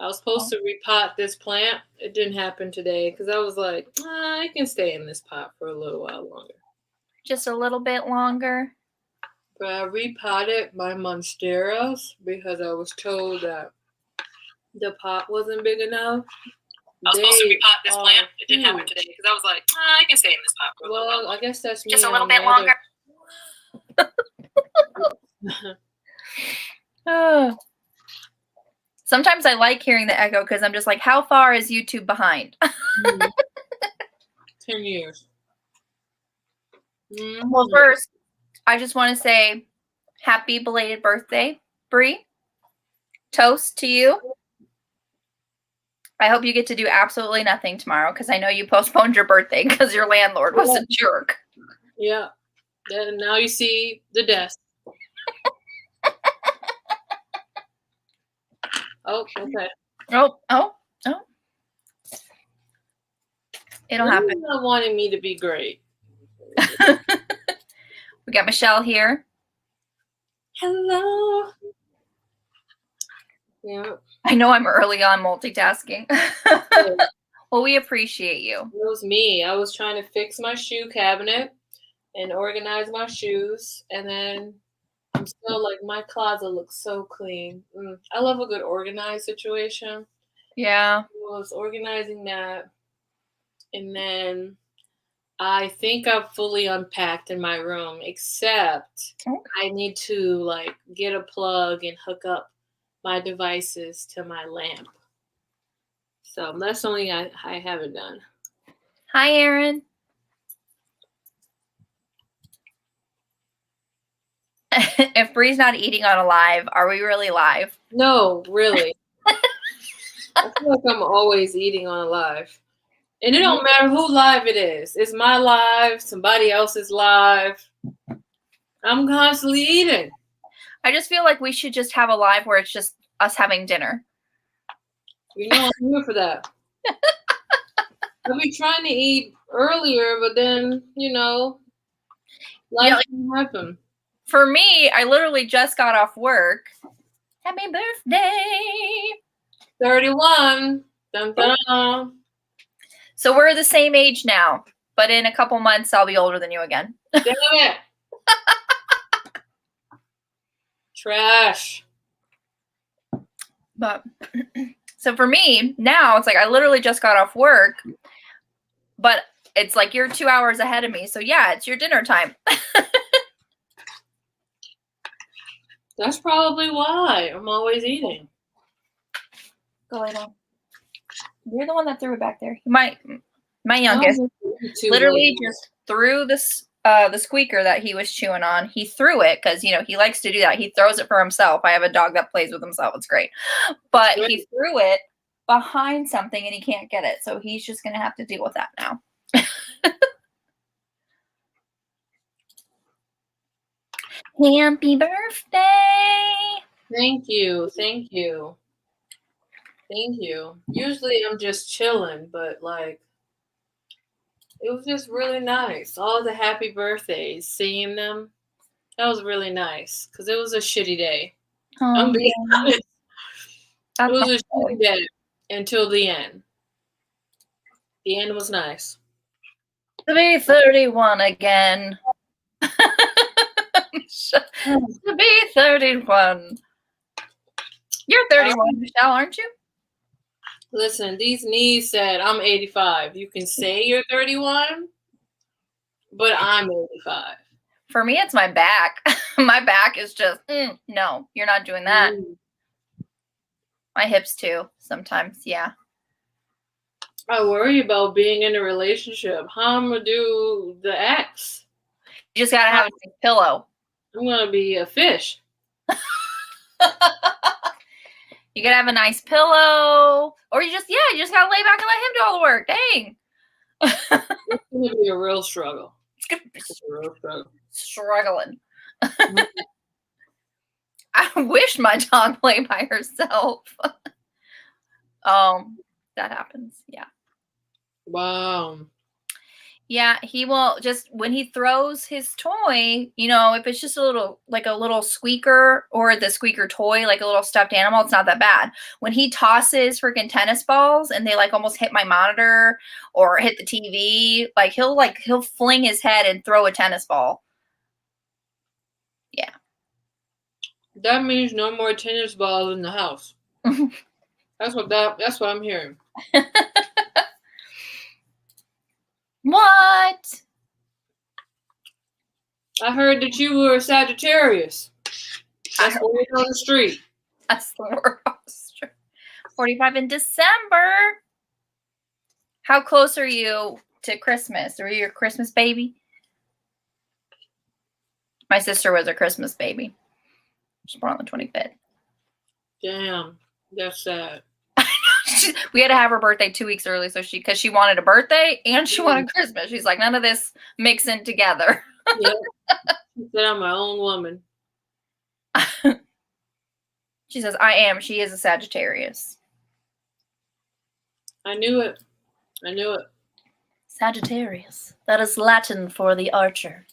I was supposed to repot this plant. It didn't happen today because I was like, I can stay in this pot for a little while longer. Just a little bit longer. But I repotted my monsteras because I was told that the pot wasn't big enough. I was supposed to repot this plant. It didn't happen today because I was like, I can stay in this pot for a little while. Well, I guess that's me. Just a little bit longer. Sometimes I like hearing the echo because I'm just like, how far is YouTube behind? 10 years. Well, first, I just want to say happy belated birthday, Bree. Toast to you. I hope you get to do absolutely nothing tomorrow because I know you postponed your birthday because your landlord was a jerk. Yeah. And now you see the desk. Oh, okay. Oh. It'll happen. You're not wanting me to be great. We got Michelle here. Hello. Yeah. I know I'm early on multitasking. Well, we appreciate you. It was me. I was trying to fix my shoe cabinet and organize my shoes, and then I'm still like, my closet looks so clean. I love a good organized situation. Yeah. I was organizing that, and then I think I've fully unpacked in my room, except I need to like get a plug and hook up my devices to my lamp. So that's something I haven't done. Hi, Aaron. If Bree's not eating on a live, are we really live? No, really. I feel like I'm always eating on a live. And it don't matter who live it is. It's my live, somebody else's live. I'm constantly eating. I just feel like we should just have a live where it's just us having dinner. You know, I'm here for that. I'll be trying to eat earlier, but then, life doesn't happen. For me, I literally just got off work. Happy birthday. 31. Dun, dun. So we're the same age now, but in a couple months, I'll be older than you again. Damn it. Trash. But so for me, now it's like I literally just got off work, but it's like you're 2 hours ahead of me. So yeah, it's your dinner time. That's probably why I'm always eating. Go lay down. You're the one that threw it back there. My youngest literally just threw this the squeaker that he was chewing on. He threw it because he likes to do that. He throws it for himself. I have a dog that plays with himself. It's great. But he threw it behind something and he can't get it. So he's just gonna have to deal with that now. Happy birthday. Thank you. Usually I'm just chilling, but like it was just really nice. All the happy birthdays, seeing them, that was really nice because it was a shitty day. I'm being honest. It was a shitty day until the end. The end was nice. To be 31 again. To be 31. You're 31, Michelle, aren't you? Listen, these knees said I'm 85. You can say you're 31, but I'm 85. For me, it's my back. My back is just, no, you're not doing that. My hips too, sometimes, yeah. I worry about being in a relationship. How I'm going to do the X? You just got to have a nice pillow. I'm going to be a fish. You got to have a nice pillow. Or you just got to lay back and let him do all the work. Dang. It's going to be a real struggle. It's going to be a real struggle. Struggling. I wish my dog lay by herself. That happens. Yeah. Wow. Yeah, he will just, when he throws his toy, you know, if it's just a little squeaker or the squeaker toy, like a little stuffed animal, it's not that bad. When he tosses freaking tennis balls and they like almost hit my monitor or hit the TV, he'll fling his head and throw a tennis ball. Yeah. That means no more tennis balls in the house. That's what I'm hearing. What? I heard that you were a Sagittarius. That's the word on the street. That's the word on the street. 45 in December. How close are you to Christmas? Are you a Christmas baby? My sister was a Christmas baby. She was born on the 25th. Damn, that's sad. We had to have her birthday 2 weeks early, because she wanted a birthday and she wanted Christmas. She's like, none of this mixing together. Yep. She said I'm my own woman. She says, I am. She is a Sagittarius. I knew it. Sagittarius. That is Latin for the archer.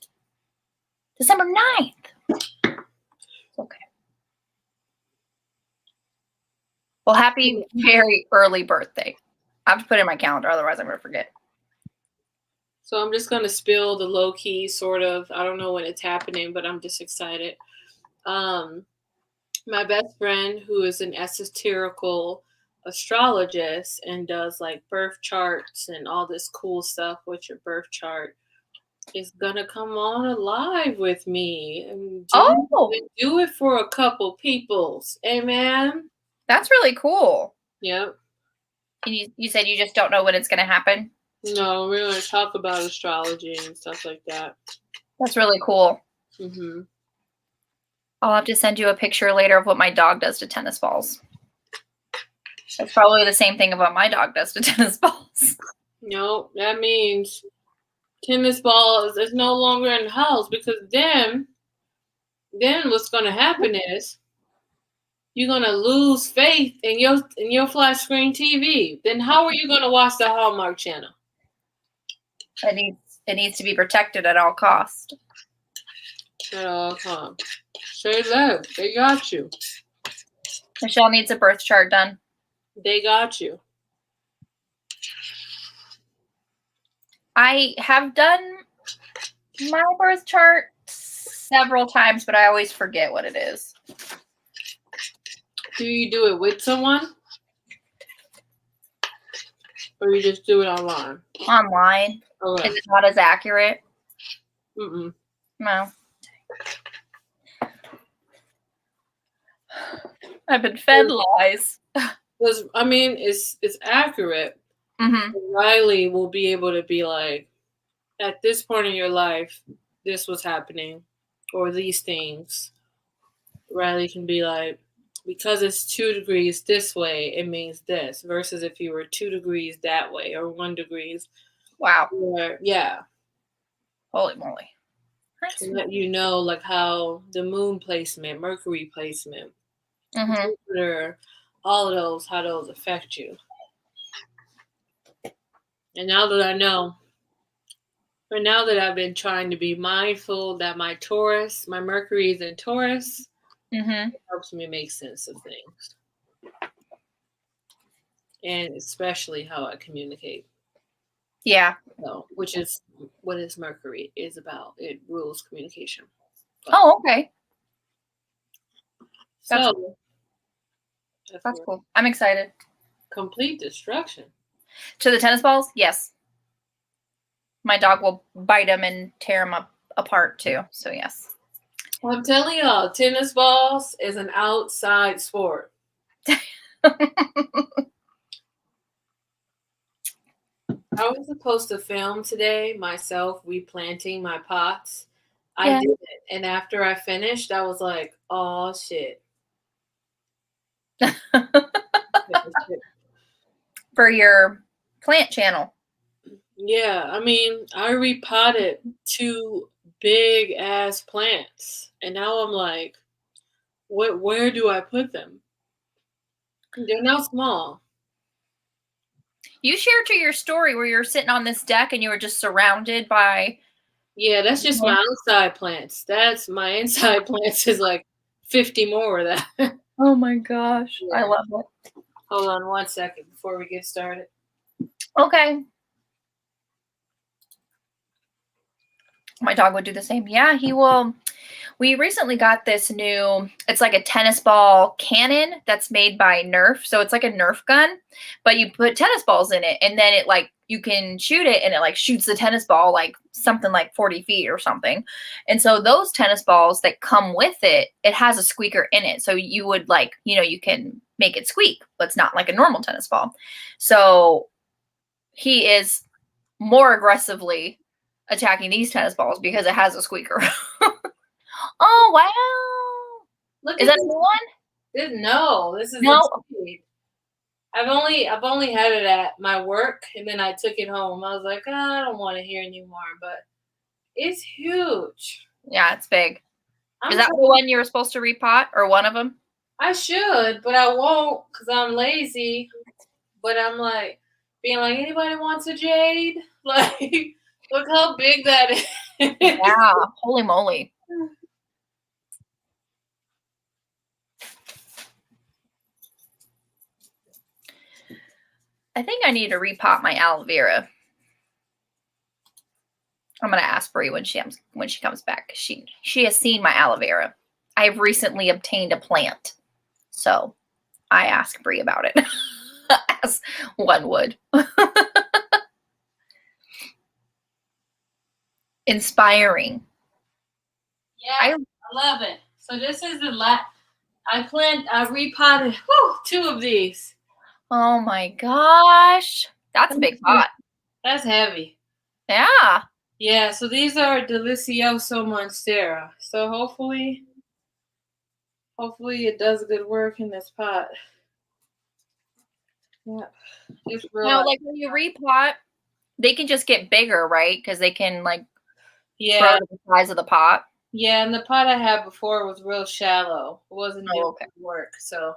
December 9th. Okay. Well, happy very early birthday. I have to put it in my calendar, otherwise I'm going to forget. So I'm just going to spill the low key sort of. I don't know when it's happening, but I'm just excited. My best friend, who is an esoterical astrologist and does like birth charts and all this cool stuff with your birth chart, is gonna come on a live with me and do it for a couple peoples. Amen. That's really cool. Yep. And you said you just don't know when it's gonna happen? No, we're gonna talk about astrology and stuff like that. That's really cool. Mm-hmm. I'll have to send you a picture later of what my dog does to tennis balls. It's probably the same thing of what my dog does to tennis balls. No, that means tennis balls is no longer in the house, because then what's gonna happen is you're gonna lose faith in your flat screen TV. Then how are you gonna watch the Hallmark Channel? It needs to be protected at all costs. At all costs. Say that. They got you. Michelle needs a birth chart done. They got you. I have done my birth chart several times, but I always forget what it is. Do you do it with someone? Or you just do it online? Online. Okay. Is it not as accurate? Mm-mm. No. I've been fed lies. Because, I mean, it's accurate. Mm-hmm. Riley will be able to be like, at this point in your life, this was happening, or these things. Riley can be like, because it's 2 degrees this way, it means this, versus if you were 2 degrees that way or 1 degree. Wow. Yeah. Holy moly. To let you know, like, how the moon placement, Mercury placement, Jupiter, all of those, how those affect you. And now that I know, but now that I've been trying to be mindful that my Mercury is in Taurus, it helps me make sense of things. And especially how I communicate. Yeah. So, which is what is Mercury is about. It rules communication. Oh, okay. That's cool. I'm excited. Complete destruction. To the tennis balls? Yes. My dog will bite them and tear them apart too. So yes. Well, I'm telling y'all, tennis balls is an outside sport. I was supposed to film today myself replanting my pots. I did it. And after I finished, I was like, oh, shit. For your plant channel. Yeah. I mean, I repotted 2 big ass plants. And now I'm like, where do I put them? They're not small. You shared to your story where you're sitting on this deck and you were just surrounded by. Yeah, that's just my outside plants. That's my inside plants is like 50 more of that. Oh my gosh. Yeah. I love it. Hold on 1 second before we get started. Okay. My dog would do the same. Yeah, he will. We recently got this new, it's like a tennis ball cannon that's made by Nerf. So it's like a Nerf gun, but you put tennis balls in it and then it like, you can shoot it and it like shoots the tennis ball like something like 40 feet or something. And so those tennis balls that come with it, it has a squeaker in it. So you would like, you can make it squeak, but it's not like a normal tennis ball. So he is more aggressively attacking these tennis balls because it has a squeaker. Oh wow! Look, is that a new one? No, this is no. I've only had it at my work, and then I took it home. I was like, I don't want to hear anymore, but it's huge. Yeah, it's big. Is that the one you were supposed to repot, or one of them? I should, but I won't because I'm lazy. But I'm like, being like, anybody wants a jade? Like, look how big that is. Yeah, holy moly. I think I need to repot my aloe vera. I'm gonna ask Brie when she comes back. She has seen my aloe vera. I have recently obtained a plant, so I asked Brie about it, as one would. Inspiring. Yeah, I love it. So this is the last. I repotted 2 of these. Oh my gosh. That's a big pot. That's heavy. Yeah. Yeah, so these are Delicioso Monstera. So hopefully it does good work in this pot. Yeah. Now, like when you repot, they can just get bigger, right? Because they can like grow to the size of the pot. Yeah, and the pot I had before was real shallow. It wasn't doing work. So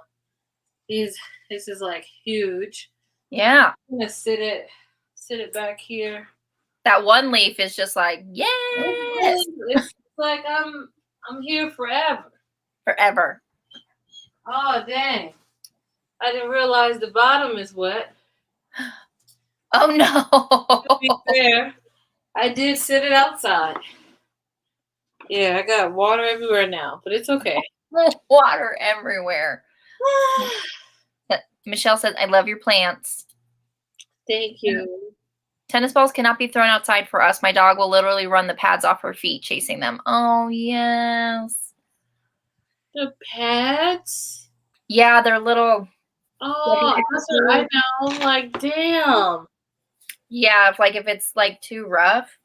this is like huge. Yeah. I'm gonna sit it back here. That one leaf is just like, yes. It's like I'm here forever. Forever. Oh dang. I didn't realize the bottom is wet. Oh no. To be fair, I did sit it outside. Yeah, I got water everywhere now, but it's okay. Water everywhere. Michelle says, I love your plants. Thank you. Tennis balls cannot be thrown outside for us. My dog will literally run the pads off her feet chasing them. Oh, yes. The pads? Yeah, they're little. Oh, I know. I'm like, damn. Yeah, if it's like too rough.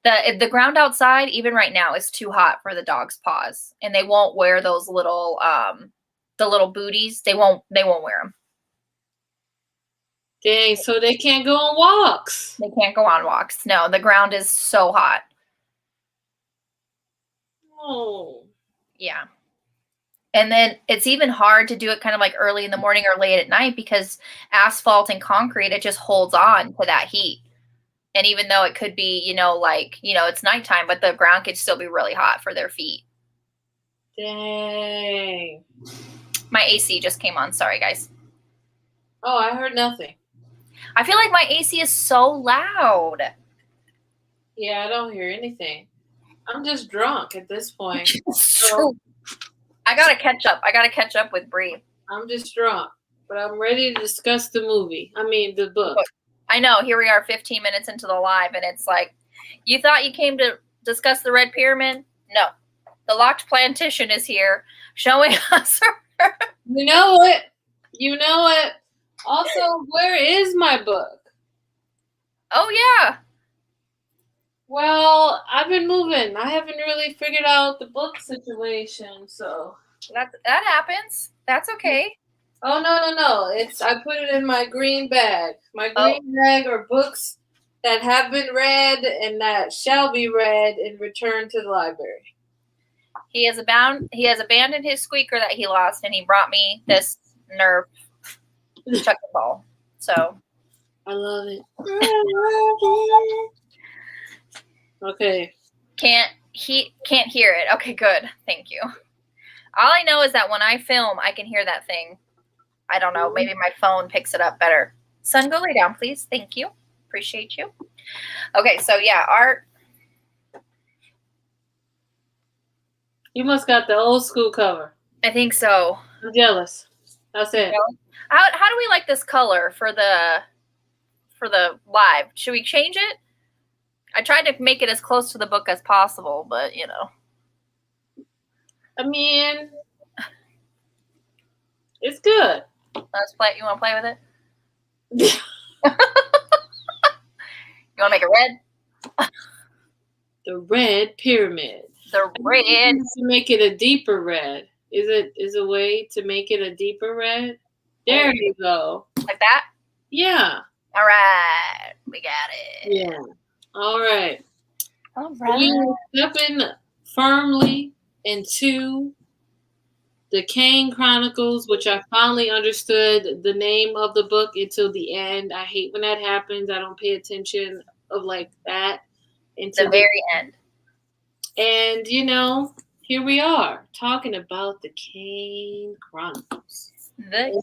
The ground outside, even right now, is too hot for the dog's paws. And they won't wear those little the little booties. They won't wear them. Dang, so they can't go on walks. They can't go on walks. No, the ground is so hot. Oh. Yeah. And then it's even hard to do it kind of like early in the morning or late at night because asphalt and concrete, it just holds on to that heat. And even though it could be, it's nighttime, but the ground could still be really hot for their feet. Dang. My AC just came on. Sorry, guys. Oh, I heard nothing. I feel like my AC is so loud. Yeah, I don't hear anything. I'm just drunk at this point. So I gotta catch up. I gotta catch up with Brie. I'm just drunk, but I'm ready to discuss the book. I know. Here we are 15 minutes into the live, and it's like, you thought you came to discuss the Red Pyramid? No. The Locked Plantation is here showing us. You know what? Also, where is my book? Oh, yeah. Well, I've been moving. I haven't really figured out the book situation, so. That happens. That's okay. Oh, no. I put it in my green bag. My green bag are books that have been read and that shall be read and returned to the library. He has abandoned his squeaker that he lost, and he brought me this Nerf chucking ball. So I love it. I love it. Okay. Can't hear it. Okay, good. Thank you. All I know is that when I film, I can hear that thing. I don't know. Maybe my phone picks it up better. Son, go lay down, please. Thank you. Appreciate you. Okay, so yeah, art. You must got the old school cover. I think so. I'm jealous. That's it. How do we like this color for the live? Should we change it? I tried to make it as close to the book as possible, but you know. I mean, it's good. Let's play. You want to play with it? You want to make it red? The red pyramid. The red. To make it a deeper red. Is a way to make it a deeper red? There you go. Like that? Yeah. All right. We got it. Yeah. All right. All right. We stepping firmly into the Kane Chronicles, which I finally understood the name of the book until the end. I hate when that happens. I don't pay attention of like that until the very end. And you know, here we are talking about the Kane Chronicles. The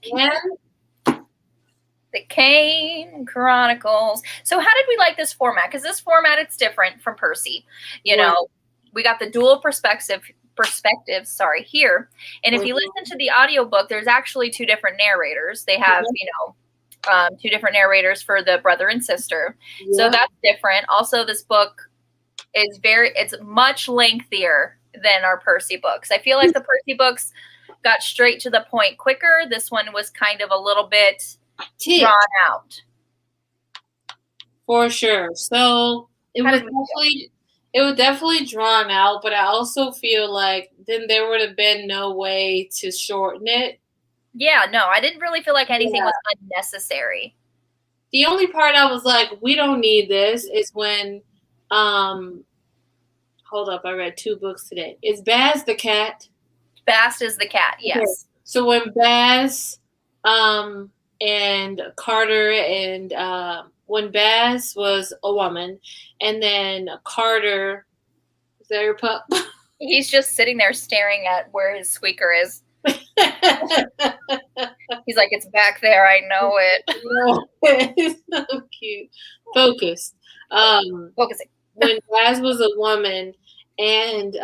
Kane Chronicles. So how did we like this format? Because this format, it's different from Percy. You know, we got the dual perspectives here. And if you listen to the audiobook, there's actually two different narrators. They have, you know, two different narrators for the brother and sister. Yeah. So that's different. Also, this book is it's much lengthier than our Percy books. I feel like the Percy books got straight to the point quicker. This one was kind of a little bit drawn out. For sure. So it was definitely drawn out, but I also feel like then there would have been no way to shorten it. Yeah, no, I didn't really feel like anything was unnecessary. The only part I was like, we don't need this is when hold up, I read 2 books today. Is Baz the cat? Baz is the cat, yes. Okay. So when Baz and Carter and when Baz was a woman and then Carter, is that your pup? He's just sitting there staring at where his squeaker is. He's like, it's back there, I know it. It's so cute. Focused. Focusing. When Baz was a woman and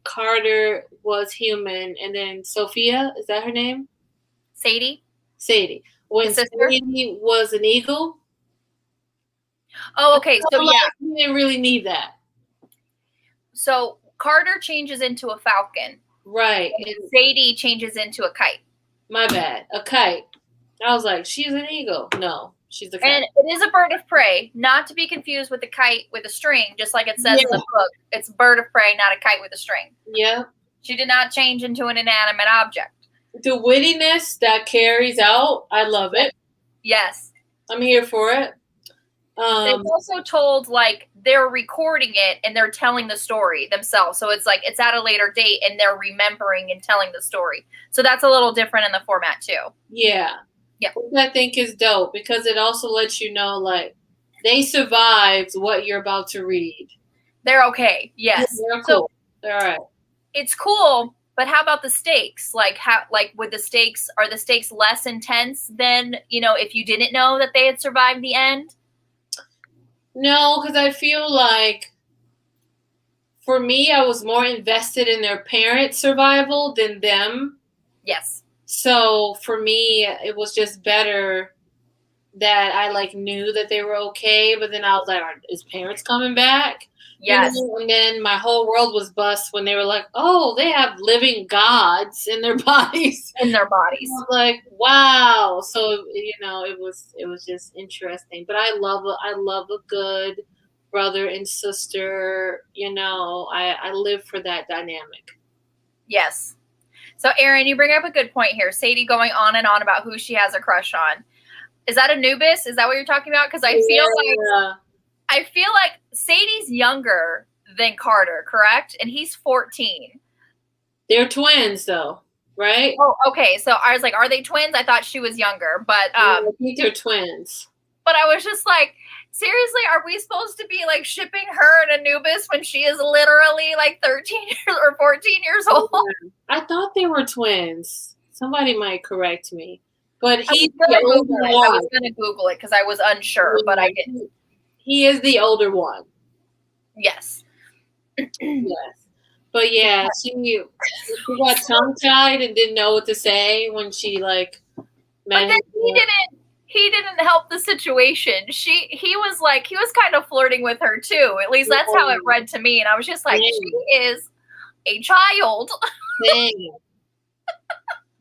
Carter was human, and then Sophia, is that her name? Sadie. When Sadie was an eagle. Oh, okay. So yeah, we didn't really need that. So Carter changes into a falcon. Right. And Sadie changes into a kite. My bad. A kite. I was like, she's an eagle. No, she's a kite. And it is a bird of prey, not to be confused with a kite with a string, just like it says in the book. It's a bird of prey, not a kite with a string. Yeah. She did not change into an inanimate object. The wittiness that carries out, I love it. Yes. I'm here for it. They've also told, like, they're recording it and they're telling the story themselves. So it's like it's at a later date and they're remembering and telling the story. So that's a little different in the format too. Yeah. Yeah. Which I think is dope because it also lets you know, like, they survived what you're about to read. They're okay. Yes. They're cool. They're all right. It's cool, but how about the stakes? Like, are the stakes less intense than, you know, if you didn't know that they had survived the end? No, because I feel like for me, I was more invested in their parents' survival than them. Yes. So for me, it was just better that I like knew that they were okay, but then I was like, are his parents coming back? Yes. And then my whole world was bust when they were like, oh, they have living gods in their bodies. In their bodies. I was like, wow. So, you know, it was just interesting. But I love a good brother and sister. You know, I live for that dynamic. Yes. So, Erin, you bring up a good point here. Sadie going on and on about who she has a crush on. Is that Anubis? Is that what you're talking about? Because I feel like Sadie's younger than Carter, correct? And he's 14. They're twins, though, right? Oh, okay. So I was like, are they twins? I thought she was younger, but I think they're twins. But I was just like, seriously, are we supposed to be like shipping her and Anubis when she is literally like 13 years or 14 years old? I thought they were twins. Somebody might correct me. But he's I was going to Google it because I was unsure, but I didn't. He is the older one. Yes. Yes. But yeah, she got tongue-tied and didn't know what to say when she like met him. He didn't help the situation. He was kind of flirting with her too. At least that's how it read to me. And I was just like, she is a child. Dang.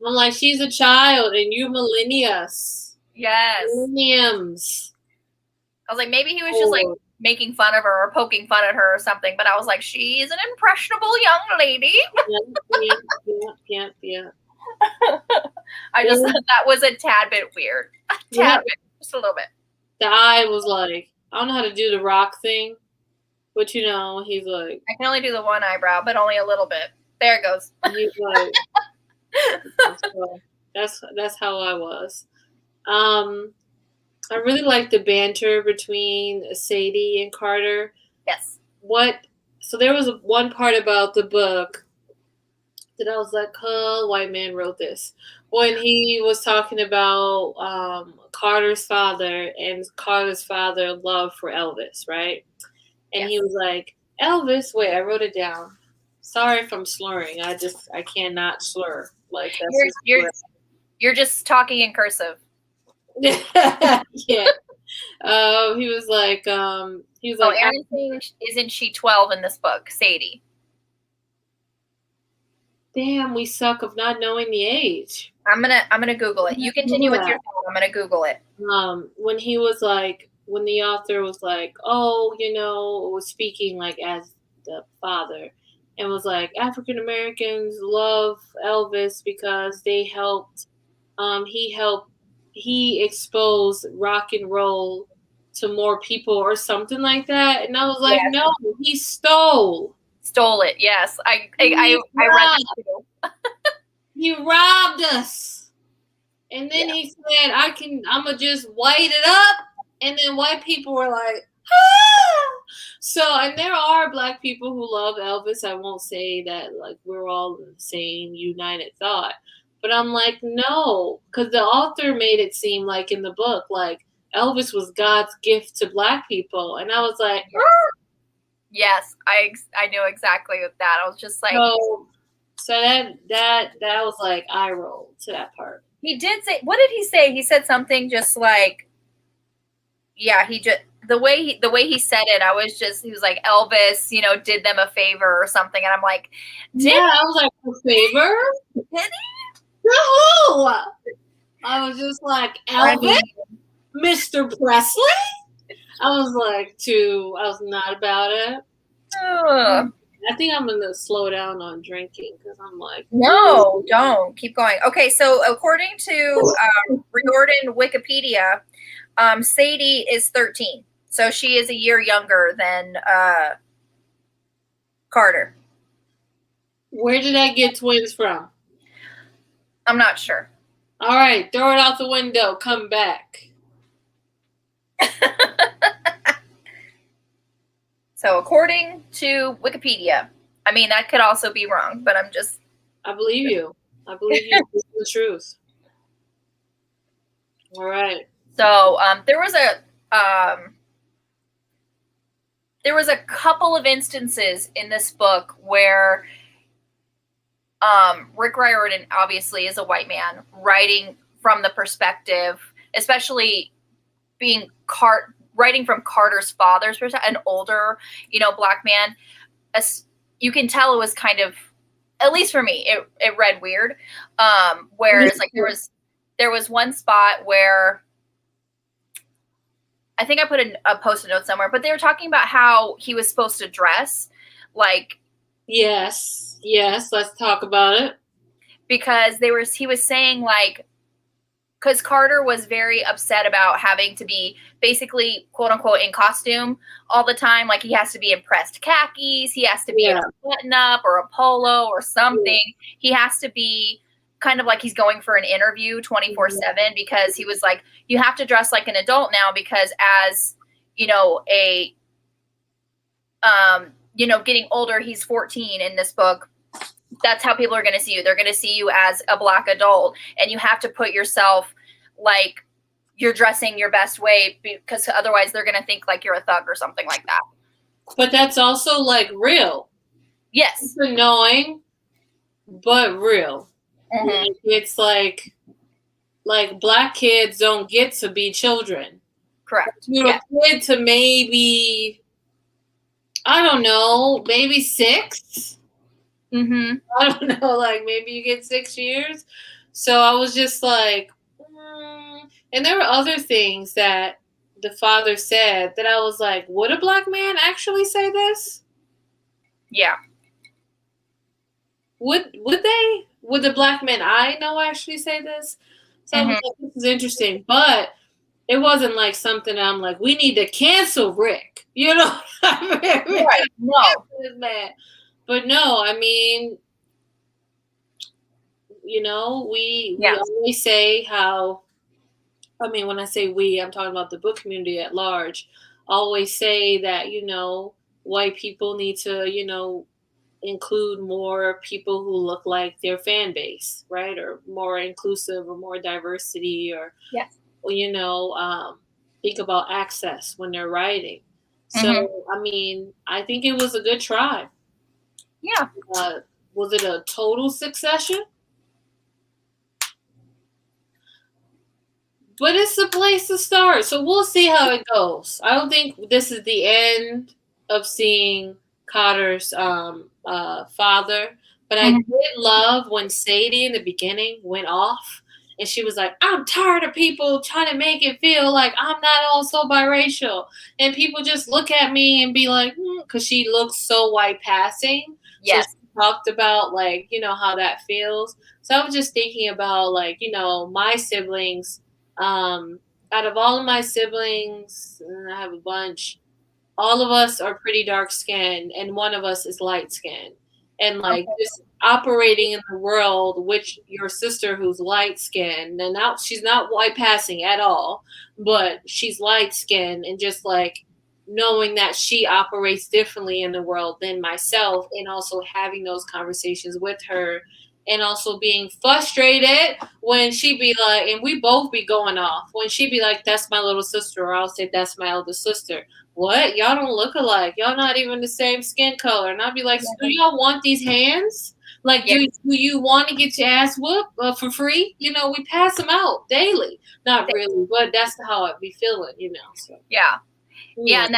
I'm like, she's a child and you millennials. Yes. Millenniums. I was like, maybe he was just like making fun of her or poking fun at her or something. But I was like, she's an impressionable young lady. Yeah. I just thought that was a tad bit weird. Bit, just a little bit. The eye was like, I don't know how to do the rock thing. But you know, he's like, I can only do the one eyebrow, but only a little bit. There it goes. He's like, that's how I was. I really like the banter between Sadie and Carter. Yes. So there was one part about the book that I was like, white man wrote this. When he was talking about Carter's father and Carter's father's love for Elvis, right? And he was like, Elvis, wait, I wrote it down. Sorry if I'm slurring. I cannot slur. Like that's you're just talking in cursive. Yeah. He was like, Erin, isn't she 12 in this book, Sadie? Damn, we suck of not knowing the age. I'm gonna Google it. You continue with your thought. I'm gonna Google it. When he was like, when the author was like, oh, you know, was speaking like as the father, and was like, African Americans love Elvis because they helped. He exposed rock and roll to more people or something like that, and I was like, no, he stole it. Yes, I read that too. He robbed us, and then he said, I'ma just white it up, and then white people were like, ah! So, and there are black people who love Elvis. I won't say that like we're all in the same united thought, but I'm like, no, because the author made it seem like in the book, like Elvis was God's gift to black people, and I was like, yes, I knew exactly with that. I was just like, so that was like eye roll to that part. He did say, what did he say? He said something just like, the way he said it, he was like, Elvis, you know, did them a favor or something, and I'm like, I was like, a favor? Did he? No! I was just like, Elvis? Mr. Presley? I was not about it. I think I'm going to slow down on drinking because I'm like... No, don't. Keep going. Okay, so according to Riordan Wikipedia, Sadie is 13. So she is a year younger than Carter. Where did I get twins from? I'm not sure. All right, throw it out the window. Come back. So according to Wikipedia, I mean, that could also be wrong, but I believe you. I believe you. This is the truth. All right. So there was a couple of instances in this book where Rick Riordan obviously is a white man writing from the perspective, especially writing from Carter's father's perspective, an older, black man. You can tell it was kind of, at least for me, it read weird. Whereas like there was one spot where I think I put a post-it note somewhere, but they were talking about how he was supposed to dress. Like, yes, let's talk about it. Because he was saying like, because Carter was very upset about having to be basically quote unquote in costume all the time. Like he has to be in pressed khakis. He has to be in a button up or a polo or something. He has to be kind of like he's going for an interview 24/7 because he was like, you have to dress like an adult now because as, getting older, he's 14 in this book. That's how people are going to see you. They're going to see you as a Black adult, and you have to put yourself like you're dressing your best way because otherwise they're going to think like you're a thug or something like that. But that's also like real. Yes. It's annoying, but real. Mm-hmm. It's like Black kids don't get to be children. Correct. You're a kid to maybe, I don't know, maybe 6. Mm-hmm. I don't know, like maybe you get 6 years. So I was just like, and there were other things that the father said that I was like, would a Black man actually say this? Yeah. Would they? Would the Black men I know actually say this? So I was like, this is interesting, but it wasn't like something that I'm like, we need to cancel Rick. You know? Right. No. Man. But no, I mean, we always say how, I mean, when I say we, I'm talking about the book community at large, always say that, white people need to, include more people who look like their fan base, right? Or more inclusive or more diversity or, think about access when they're writing. So, I mean, I think it was a good try. Yeah. Was it a total succession? But it's a place to start. So we'll see how it goes. I don't think this is the end of seeing Cotter's father. But I did love when Sadie in the beginning went off and she was like, I'm tired of people trying to make it feel like I'm not also biracial. And people just look at me and be like, because she looks so white passing. Yes. So she talked about like, how that feels. So I was just thinking about like, my siblings. Out of all of my siblings, and I have a bunch, all of us are pretty dark skinned and one of us is light skinned. And like just operating in the world, which your sister who's light skinned, and now she's not white passing at all, but she's light skinned, and just like knowing that she operates differently in the world than myself, and also having those conversations with her. And also being frustrated when she be like, and we both be going off, when she be like, that's my little sister, or I'll say, that's my elder sister. What? Y'all don't look alike. Y'all not even the same skin color. And I'll be like, so do y'all want these hands? Like, do you want to get your ass whooped for free? We pass them out daily. Not really, but that's how I be feeling, So. Yeah. Yeah,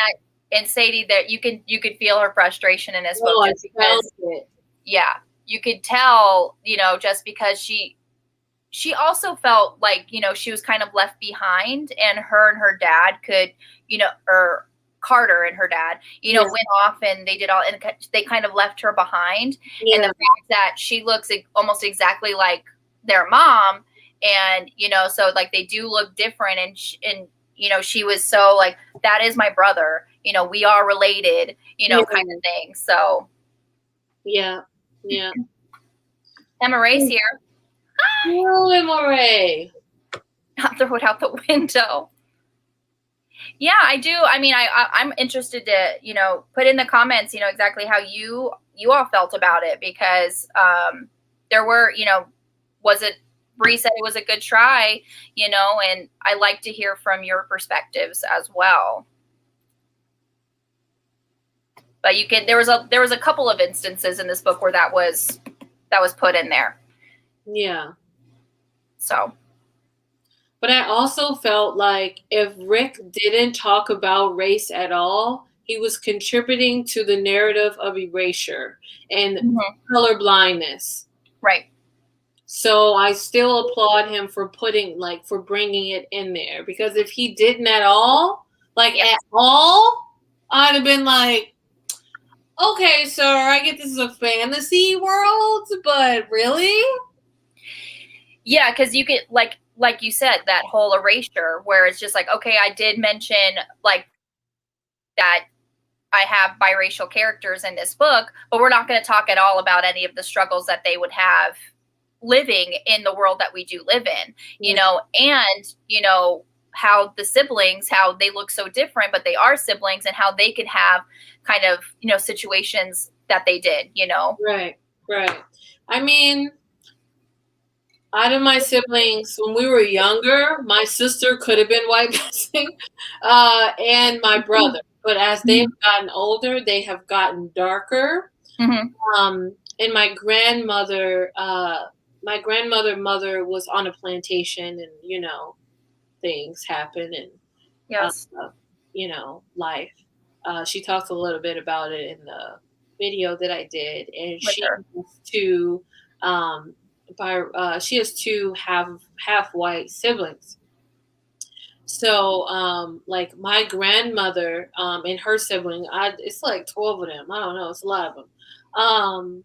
and Sadie, that you could feel her frustration in this book just because. Yeah. You could tell, just because she also felt like, she was kind of left behind, and her dad could, or Carter and her dad, went off and they did all, and they kind of left her behind. Yeah. And the fact that she looks almost exactly like their mom, and, so like they do look different, and she was so like, that is my brother, we are related, kind of thing. So. Yeah. Yeah. Emma Ray's here. Hello, Emma Ray. I'll throw it out the window. Yeah, I do. I mean, I'm interested to, put in the comments, exactly how you all felt about it, because there were, Bree said it was a good try, and I like to hear from your perspectives as well. But there was a couple of instances in this book where that was put in there. Yeah. So. But I also felt like if Rick didn't talk about race at all, he was contributing to the narrative of erasure and color blindness. Right. So I still applaud him for bringing it in there, because if he didn't at all, at all, I'd have been like, okay, sir, I get this is a fantasy world, but really? Yeah, because you could, like you said, that whole erasure where it's just like, okay, I did mention that I have biracial characters in this book, but we're not going to talk at all about any of the struggles that they would have, living in the world that we do live in, you know, and, you know, how the siblings, how they look so different, but they are siblings, and how they could have kind of, you know, situations that they did, you know? Right. I mean, out of my siblings, when we were younger, my sister could have been white passing, and my brother. But as they've gotten older, they have gotten darker. And my grandmother mother was on a plantation, and you know, things happen, and you know, life. She talked a little bit about it in the video that I did, and she has two half white siblings. So, like my grandmother, and her sibling, it's like 12 of them. I don't know. It's a lot of them.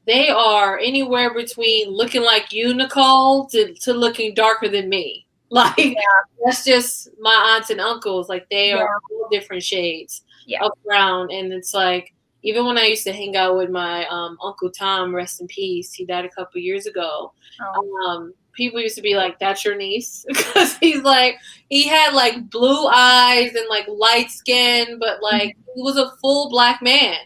They are anywhere between looking like you, Nicole, to looking darker than me. Like, that's just my aunts and uncles. Like, they are all different shades of brown. And it's like, even when I used to hang out with my Uncle Tom, rest in peace, he died a couple years ago. People used to be like, "That's your niece," because he's like, he had like blue eyes and like light skin, but like he was a full black man.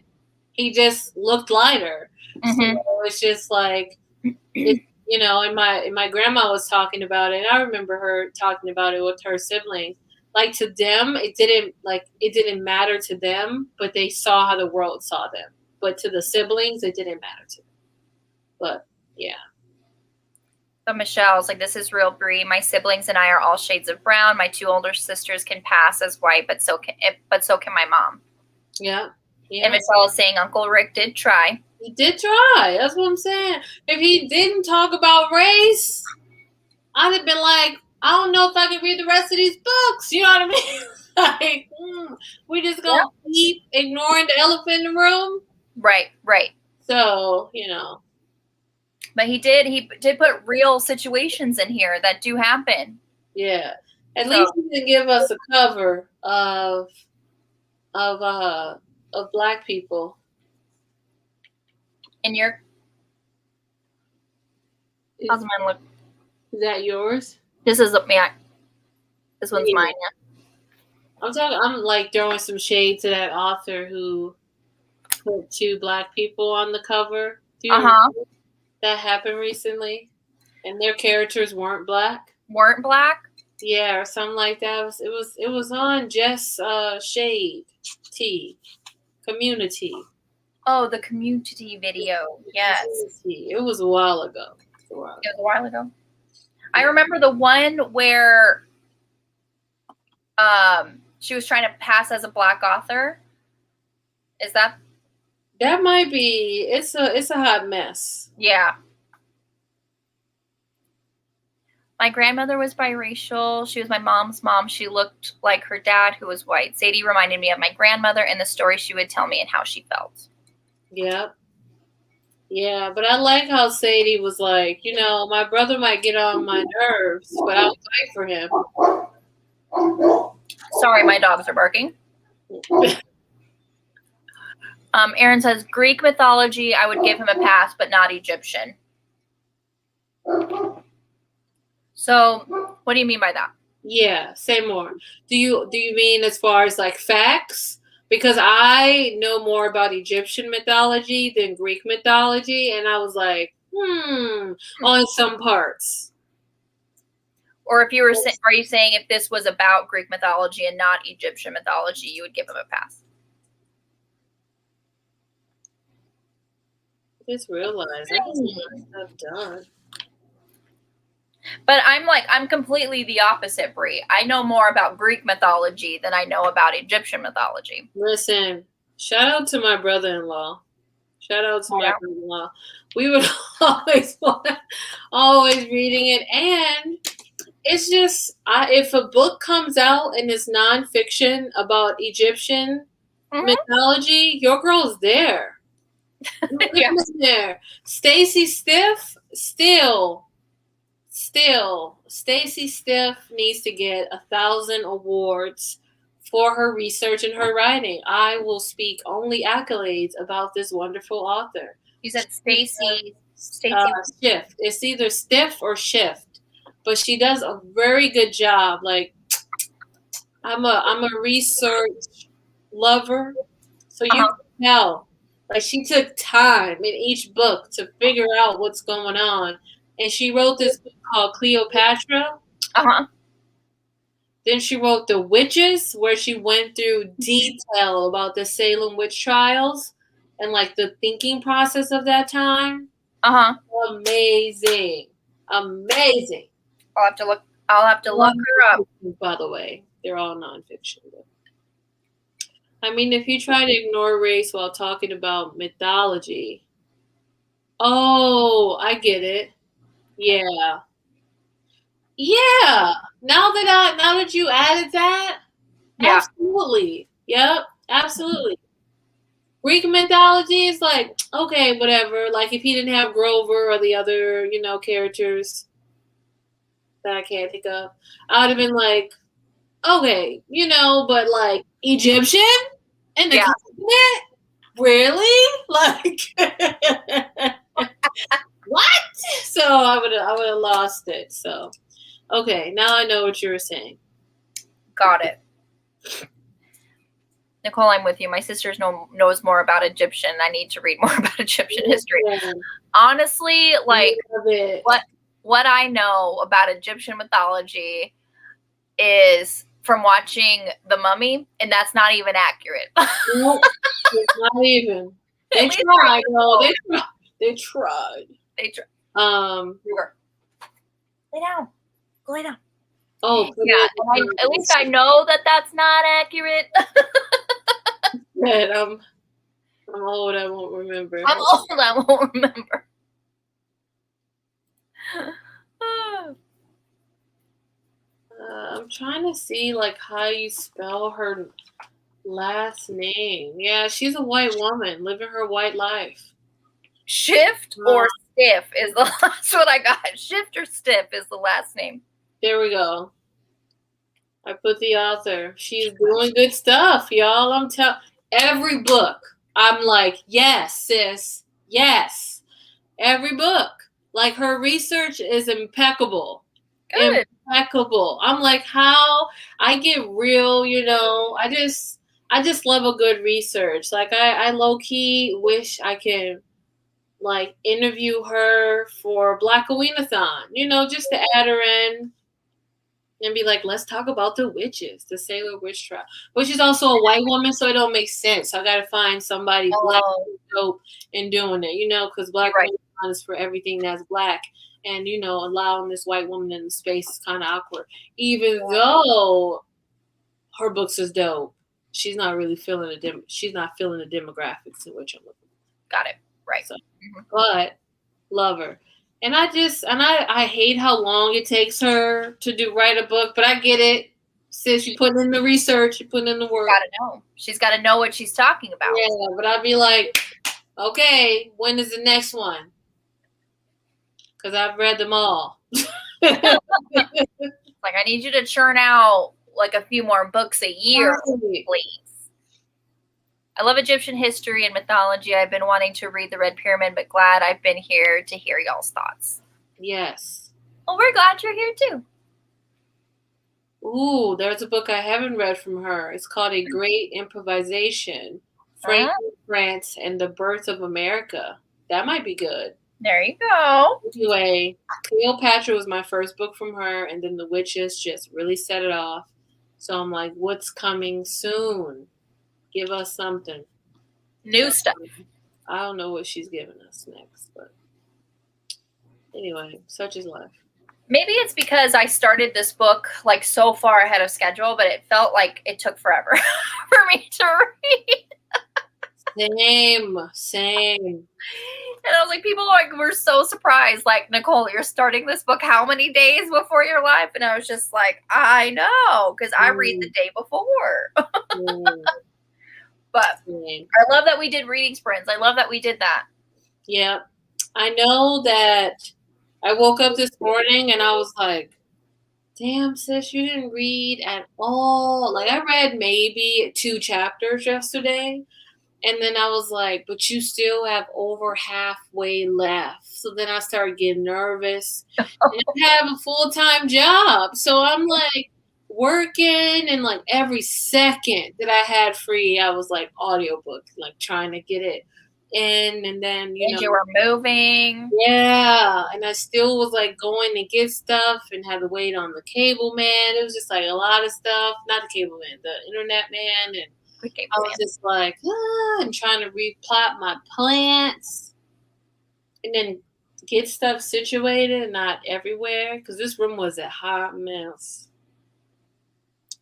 He just looked lighter. So it's just like, you know, and my grandma was talking about it. And I remember her talking about it with her siblings. Like, to them, it didn't matter to them, but they saw how the world saw them. But to the siblings, it didn't matter to them. But yeah. So Michelle's like, this is real, Brie. My siblings and I are all shades of brown. My two older sisters can pass as white, but so can my mom. Yeah. And Michelle is saying Uncle Rick did try. He did try. That's what I'm saying. If he didn't talk about race, I'd have been like, I don't know if I can read the rest of these books. You know what I mean? Like, we just gonna keep ignoring the elephant in the room. Right. So, you know. But he did put real situations in here that do happen. Yeah. At least he didn't give us a cover of black people. And how's mine look? Is that yours? This is this one's mine. Yeah. I'm like throwing some shade to that author who put two black people on the cover. That happened recently, and their characters weren't black. Yeah, or something like that. It was on Jess Shade T Community. Oh, the Community video. Yes. It was a while ago. It was a while ago. I remember the one where she was trying to pass as a black author. Is that? That might be. It's a hot mess. Yeah. My grandmother was biracial. She was my mom's mom. She looked like her dad, who was white. Sadie reminded me of my grandmother and the story she would tell me and how she felt. Yep. Yeah, but I like how Sadie was like, you know, my brother might get on my nerves, but I'll fight for him. Sorry, my dogs are barking. Aaron says, Greek mythology, I would give him a pass, but not Egyptian. So, what do you mean by that? Yeah, say more. Do you mean as far as like facts? Because I know more about Egyptian mythology than Greek mythology, and I was like, on some parts. Or if you were, are you saying if this was about Greek mythology and not Egyptian mythology, you would give him a pass? I just realized I have stuff done. But I'm completely the opposite, Brie. I know more about Greek mythology than I know about Egyptian mythology. Listen, shout out to my brother-in-law. Shout out to my brother-in-law. We would always reading it, and it's just if a book comes out and it's nonfiction about Egyptian mythology, your girl's there. There. Stacy Stiff Stacy Stiff needs to get 1,000 awards for her research and her writing. I will speak only accolades about this wonderful author. You said Stacy Shift. It's either Stiff or Shift, but she does a very good job. Like, I'm a research lover, so you can tell. Like, she took time in each book to figure out what's going on, and she wrote this book called Cleopatra. Then she wrote The Witches, where she went through detail about the Salem witch trials and like the thinking process of that time. Amazing. Amazing. I'll have to look her up. By the way, they're all nonfiction. I mean, if you try to ignore race while talking about mythology, oh, I get it. Yeah. Yeah. Now that you added that, absolutely. Yep, absolutely. Greek mythology is like, okay, whatever. Like, if he didn't have Grover or the other, characters that I can't think of, I would have been like, okay, but like Egyptian and the continent? Really? Like, what? So I would have lost it. So, okay, now I know what you were saying. Got it. Nicole, I'm with you. My sister knows more about Egyptian. I need to read more about Egyptian history. Honestly, like what I know about Egyptian mythology is from watching The Mummy, and that's not even accurate. Nope, it's not even. They tried, though. They tried. Lay down. Go lay down. Oh, yeah. At least I know that that's not accurate. I'm old. I won't remember. I'm old. I won't remember. I'm trying to see like how you spell her last name. Yeah, she's a white woman living her white life. Shift or Stiff is the last one I got. Shift or Stiff is the last name. There we go. I put the author. She's doing good stuff, y'all. I'm telling. Every book, I'm like, yes, sis, yes. Every book, like her research is impeccable. Good. Impeccable. I'm like, how I get real, I just love a good research. Like I low key wish I can like interview her for Black Aweenathon, just to add her in and be like, let's talk about the witches, the Salem witch trial. But she's also a white woman, so it don't make sense. So I gotta find somebody black dope in doing it, because Black Aweenathon is for everything that's black. And, allowing this white woman in the space is kind of awkward. Even though her books is dope, she's not really feeling she's not feeling the demographics in which I'm looking. Got it. Right. So, but love her. And I hate how long it takes her to write a book, but I get it. Sis, you putting in the research, you putting in the work. Gotta know. She's got to know what she's talking about. Yeah, but I'd be like, okay, when is the next one? Because I've read them all. Like, I need you to churn out like a few more books a year, please. I love Egyptian history and mythology. I've been wanting to read The Red Pyramid, but glad I've been here to hear y'all's thoughts. Yes. Well, we're glad you're here too. Ooh, there's a book I haven't read from her. It's called A Great Improvisation, Franklin, France, and the Birth of America. That might be good. There you go. Anyway, Cleopatra was my first book from her, and then The Witches just really set it off. So I'm like, what's coming soon? Give us something. New stuff. I don't know what she's giving us next, but anyway, such is life. Maybe it's because I started this book like so far ahead of schedule, but it felt like it took forever for me to read. Same. And I was like, people were so surprised. Like, Nicole, you're starting this book how many days before your life? And I was just like, I know, because I read the day before. But I love that we did reading sprints. I love that we did that. Yeah. I know that I woke up this morning and I was like, damn, sis, you didn't read at all. Like, I read maybe 2 chapters yesterday. And then I was like, but you still have over halfway left. So then I started getting nervous. And I have a full-time job. So I'm like working, and like every second that I had free, I was like audiobook, like trying to get it in. And then, you were moving. Yeah. And I still was like going to get stuff and had to wait on the cable man. It was just like a lot of stuff. Not the cable man, the internet man. And I was just like, and trying to replot my plants and then get stuff situated and not everywhere, because this room was a hot mess.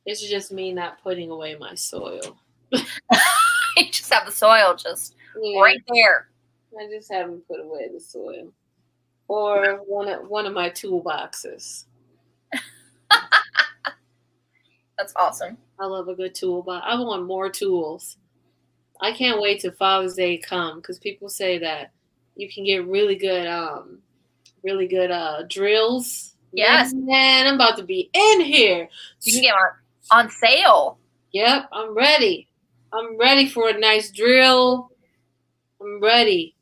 It's just me not putting away my soil. You just have the soil just right there. I just haven't put away the soil. Or one of my toolboxes. That's awesome. I love a good toolbox. I want more tools. I can't wait till Father's Day come, because people say that you can get really good drills. Yes. Man, I'm about to be in here. You can get on sale. Yep, I'm ready. I'm ready for a nice drill. I'm ready.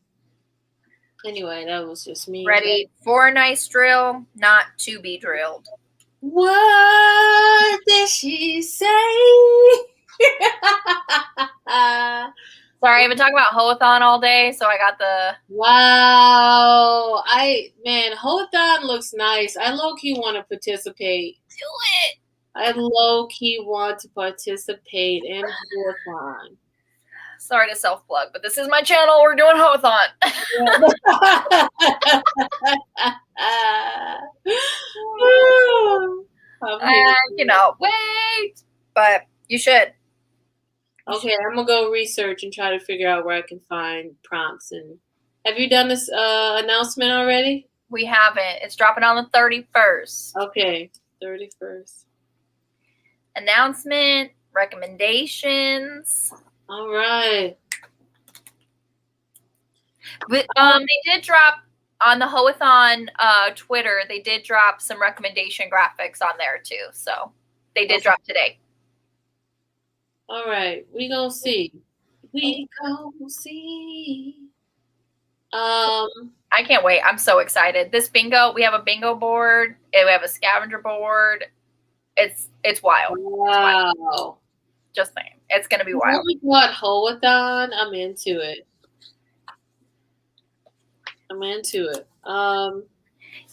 Anyway, that was just me. Ready for a nice drill, not to be drilled. What did she say? Sorry, I've been talking about Hoathon all day, so I got the... Wow. Hoathon looks nice. I low-key want to participate. Do it! I low-key want to participate in Hoathon. Sorry to self-plug, but this is my channel. We're doing Hoathon. I cannot wait. But you should. Okay, I'm going to go research and try to figure out where I can find prompts. And have you done this announcement already? We haven't. It's dropping on the 31st. Okay, 31st. Announcement, recommendations. All right. But they did drop on the Hoathon Twitter. They did drop some recommendation graphics on there too. So they did drop today. All right, we gonna see. We gonna see. I can't wait. I'm so excited. This bingo. We have a bingo board. We have a scavenger board. It's wild. Wow. It's wild. Just saying. It's going to be wild. We got Hoathon. I'm into it.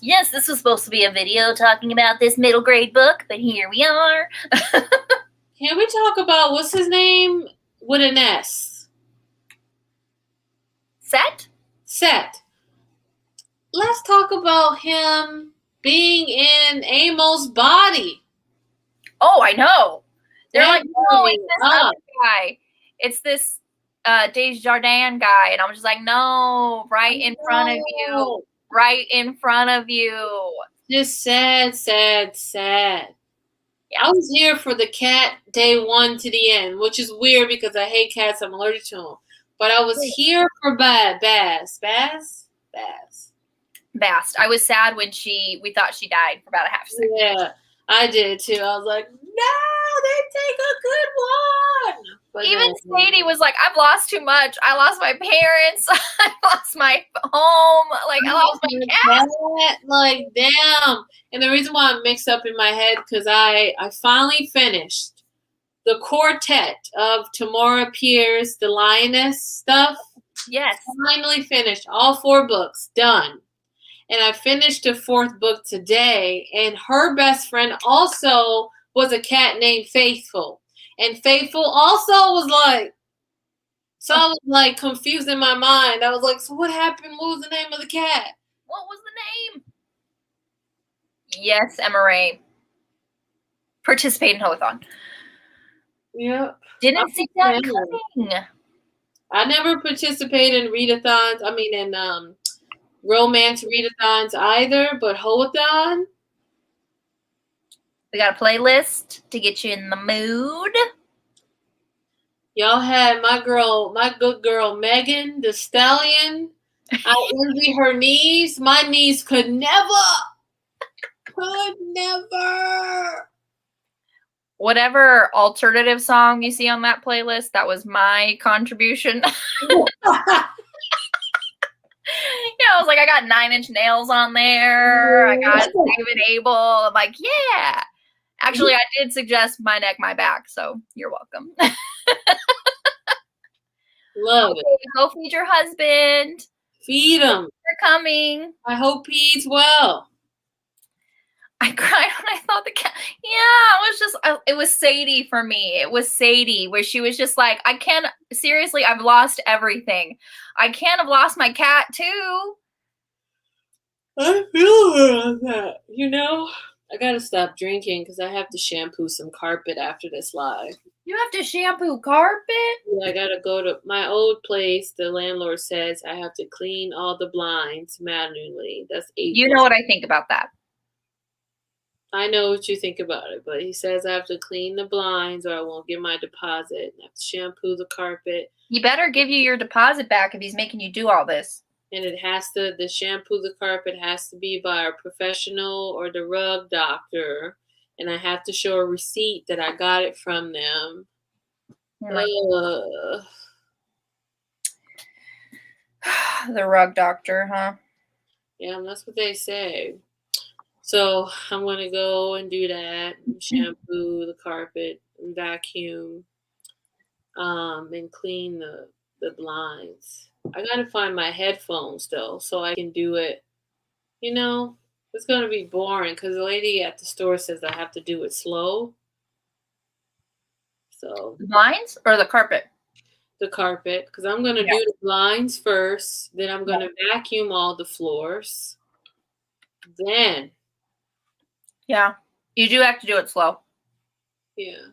Yes, this was supposed to be a video talking about this middle grade book, but here we are. Can we talk about what's his name with an S? Set. Let's talk about him being in Amos's body. Oh, I know. They're like, no, it's this other guy. It's this Desjardins guy. And I'm just like, no, right in front of you. Right in front of you. Just sad. Yeah. I was here for the cat day 1 to the end, which is weird because I hate cats. I'm allergic to them. But I was here for Bass. I was sad when we thought she died for about a half second. Yeah, I did too. I was like, no, they take a good one. But even Sadie was like, I've lost too much. I lost my parents. I lost my home. Like, I lost my cat. Like, damn. And the reason why I'm mixed up in my head, because I finally finished the quartet of Tamora Pierce, the Lioness stuff. Yes. Finally finished all 4 books, done. And I finished the 4th book today, and her best friend also was a cat named Faithful. And Faithful also was like, so I was like confused in my mind. I was like, so what happened? What was the name of the cat? What was the name? Yes, MRA. Participate in Hoathon. Yep. Didn't see that coming. I never participated in readathons. I mean, in romance readathons either, but Hoathon. We got a playlist to get you in the mood. Y'all had my good girl Megan the Stallion. I envy her knees. My knees could never. whatever alternative song you see on that playlist, that was my contribution. I was like, I got 9 Inch Nails on there. I got David Abel. I'm like, yeah. Actually, I did suggest My Neck, My Back, so you're welcome. Love it. Go feed your husband. Feed him. They're coming. I hope he eats well. I cried when I thought the cat. Yeah, it was Sadie for me. It was Sadie where she was just like, I can't, seriously, I've lost everything. I can't have lost my cat too. I feel like that. You know, I gotta stop drinking because I have to shampoo some carpet after this live. You have to shampoo carpet? Yeah, I gotta go to my old place. The landlord says I have to clean all the blinds manually. That's 8. You know what I think about that. I know what you think about it, but he says I have to clean the blinds or I won't get my deposit. I have to shampoo the carpet. He better give you your deposit back if he's making you do all this. And it has to, the shampoo the carpet has to be by a professional or the rug doctor. And I have to show a receipt that I got it from them. The rug doctor, huh? Yeah, that's what they say. So I'm going to go and do that, and shampoo the carpet, and vacuum, and clean the blinds. I got to find my headphones, though, so I can do it. You know, it's going to be boring because the lady at the store says I have to do it slow. So the blinds or the carpet? The carpet, because I'm going to do the blinds first. Then I'm going to vacuum all the floors. Then. Yeah, you do have to do it slow. Yeah.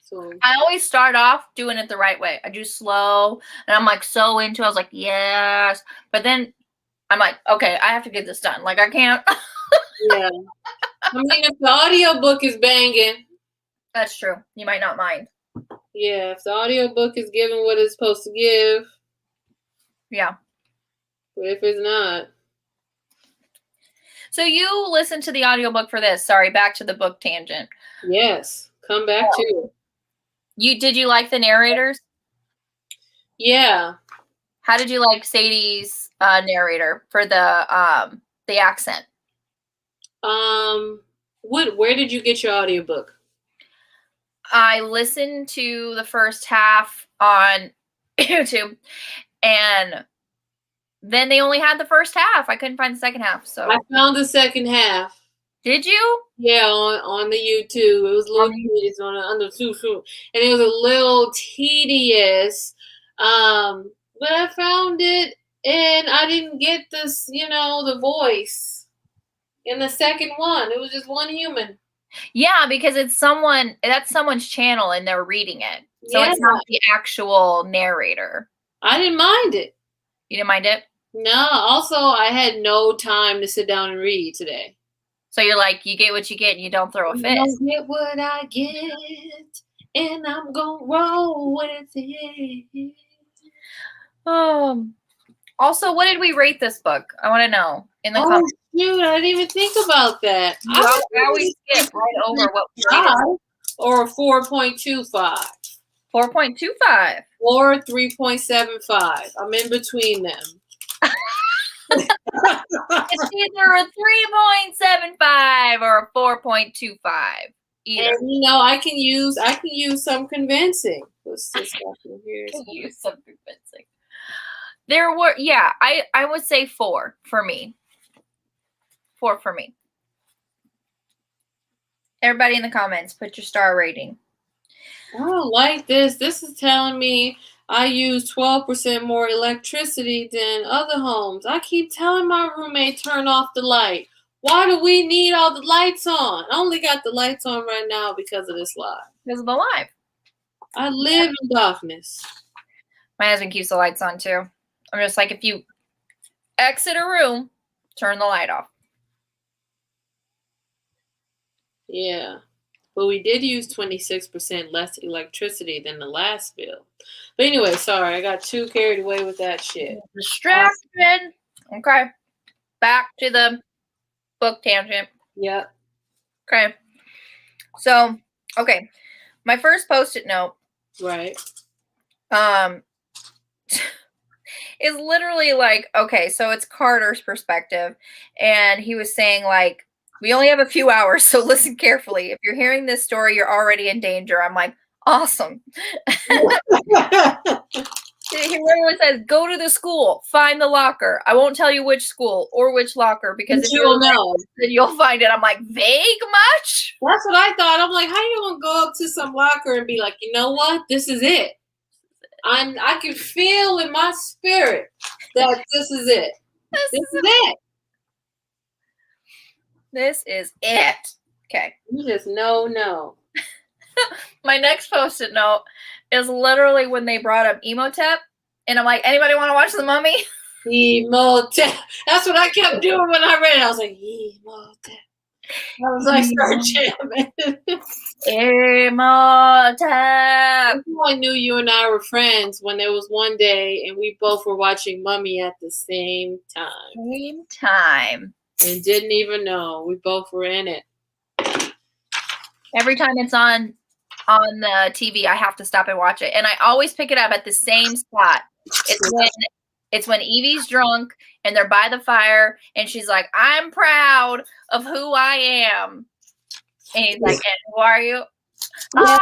So I always start off doing it the right way. I do slow, and I'm like so into it. I was like, yes. But then I'm like, okay, I have to get this done. Like, I can't. Yeah. I mean, if the audiobook is banging. That's true. You might not mind. Yeah, if the audiobook is giving what it's supposed to give. Yeah. But if it's not. So you listen to the audiobook for this. Sorry, back to the book tangent. Yes. Come back to it. Did you like the narrators? Yeah. How did you like Sadie's narrator for the accent? Where did you get your audiobook? I listened to the first half on YouTube, and then they only had the first half. I couldn't find the second half, so I found the second half. Did you? Yeah, on the YouTube. It was a little tedious on the two, and it was a little tedious. But I found it, and I didn't get this, the voice in the second one. It was just one human. Yeah, because that's someone's channel, and they're reading it, so it's not the actual narrator. I didn't mind it. You didn't mind it? No. Also, I had no time to sit down and read today. So you're like, you get what you get and you don't throw a fit. I get what I get, and I'm going to roll with it. Also, what did we rate this book? I want to know in the comments. Shoot, I didn't even think about that. I always skip right over what we rated. Or 4.25. 4.25. Or 3.75. I'm in between them. It's either a 3.75 or a 4.25. Either. And I can use some convincing. What's this happening here? Use some convincing. There were, I would say 4 for me. 4 for me. Everybody in the comments, put your star rating. I don't like this. This is telling me I use 12% more electricity than other homes. I keep telling my roommate, turn off the light. Why do we need all the lights on? I only got the lights on right now because of this live. Because of the live. I live in darkness. My husband keeps the lights on too. I'm just like, if you exit a room, turn the light off. Yeah. But we did use 26% less electricity than the last bill. But anyway, sorry, I got too carried away with that shit. Distraction. Okay. Back to the book tangent. Yep. Okay. So Okay. My first Post-it note. Right. Is literally like, okay, so it's Carter's perspective. And he was saying, like, we only have a few hours, so listen carefully. If you're hearing this story, you're already in danger. I'm like, awesome. He literally says, go to the school, find the locker. I won't tell you which school or which locker because if you'll know, then you'll find it. I'm like, vague much? That's what I thought. I'm like, how you gonna go up to some locker and be like, you know what? This is it. I can feel in my spirit that this is it. This is it. This is it. Okay. You just no. My next Post-it note is literally when they brought up Emotep, and I'm like, anybody want to watch The Mummy? Emotep. That's what I kept doing when I read it. I was like, Emotep. I was like, start jamming. Emotep. I knew you and I were friends when there was one day and we both were watching Mummy at the same time. And didn't even know. We both were in it. Every time it's on the TV, I have to stop and watch it. And I always pick it up at the same spot. It's when Evie's drunk and they're by the fire and she's like, I'm proud of who I am. And he's like, and who are you? I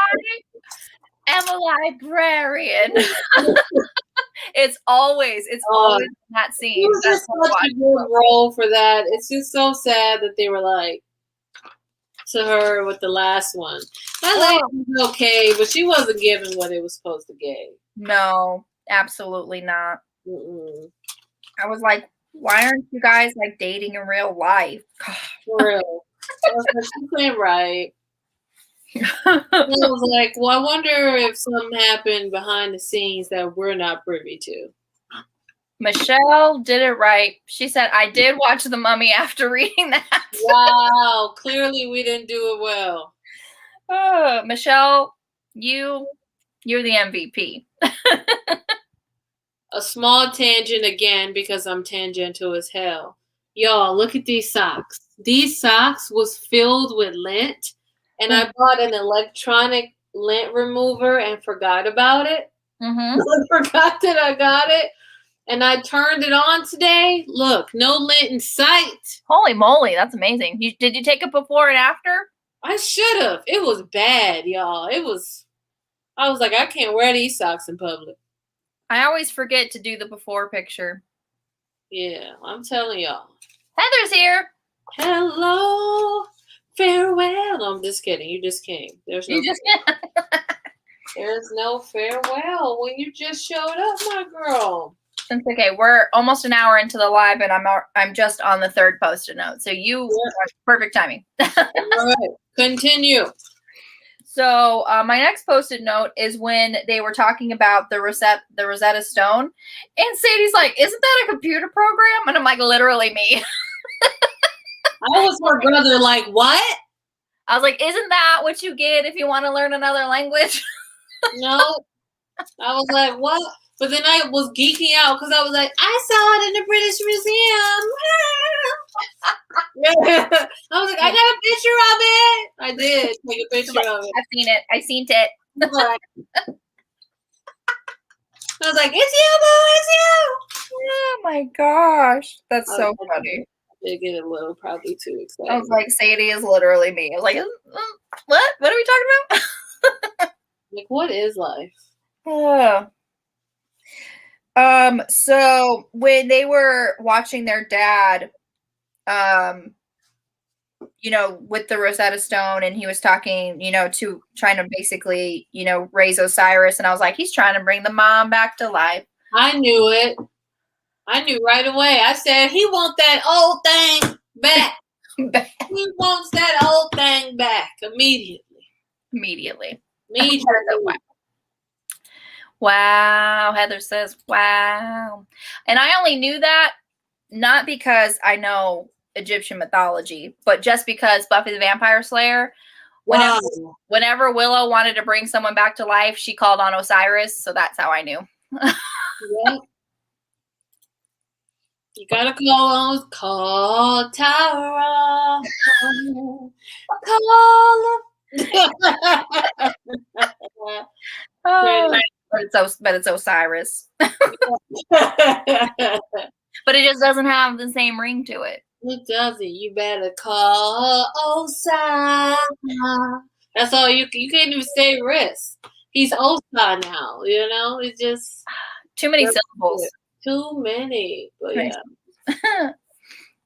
am a librarian. It's always that scene. It was just such a good role for that. It's just so sad that they were like to her with the last one. That lady was okay, but she wasn't given what it was supposed to give. No, absolutely not. Mm-mm. I was like, why aren't you guys like dating in real life? For real. She played right. I was like, well, I wonder if something happened behind the scenes that we're not privy to. Michelle did it right. She said, I did watch The Mummy after reading that. Wow. Clearly we didn't do it well. Oh, Michelle, you're the MVP. A small tangent again because I'm tangential as hell. Y'all, look at these socks. These socks was filled with lint, and I bought an electronic lint remover and forgot about it. Mm-hmm. I forgot that I got it, and I turned it on today. Look, no lint in sight. Holy moly, that's amazing. Did you take it before and after? I should have. It was bad, y'all. I was like, I can't wear these socks in public. I always forget to do the before picture. Yeah, I'm telling y'all. Heather's here. Hello, farewell. No, I'm just kidding. You just came. There's no farewell when you just showed up, my girl. It's okay. We're almost an hour into the live, and I'm just on the third Post-it note. So perfect timing. All right, continue. So my next Post-it note is when they were talking about the Rosetta Stone, and Sadie's like, "Isn't that a computer program?" And I'm like, "Literally me." I was her brother. Like, what? I was like, "Isn't that what you get if you want to learn another language?" No. I was like, what? But then I was geeking out because I was like, I saw it in the British Museum. I was like, I got a picture of it. I did take a picture of it. I've seen it. I seen it. I was like, it's you, boo, it's you. Oh my gosh. That's so funny. They get a little probably too excited. I was like, Sadie is literally me. I was like, what? What are we talking about? Like, what is life? So when they were watching their dad, with the Rosetta Stone, and he was talking, to trying to basically, raise Osiris, and I was like, he's trying to bring the mom back to life. I knew it. I knew right away. I said, he wants that old thing back. He wants that old thing back immediately. Wow. Heather says, wow. And I only knew that not because I know Egyptian mythology, but just because Buffy the Vampire Slayer, whenever Willow wanted to bring someone back to life, she called on Osiris. So that's how I knew. Yeah. You gotta call Tara. Call him. it's Osiris. But it just doesn't have the same ring to it. It doesn't. You better call Osiris. That's all you can't even say Risk. He's Osa now, you know? It's just too many syllables. Too many. But yeah.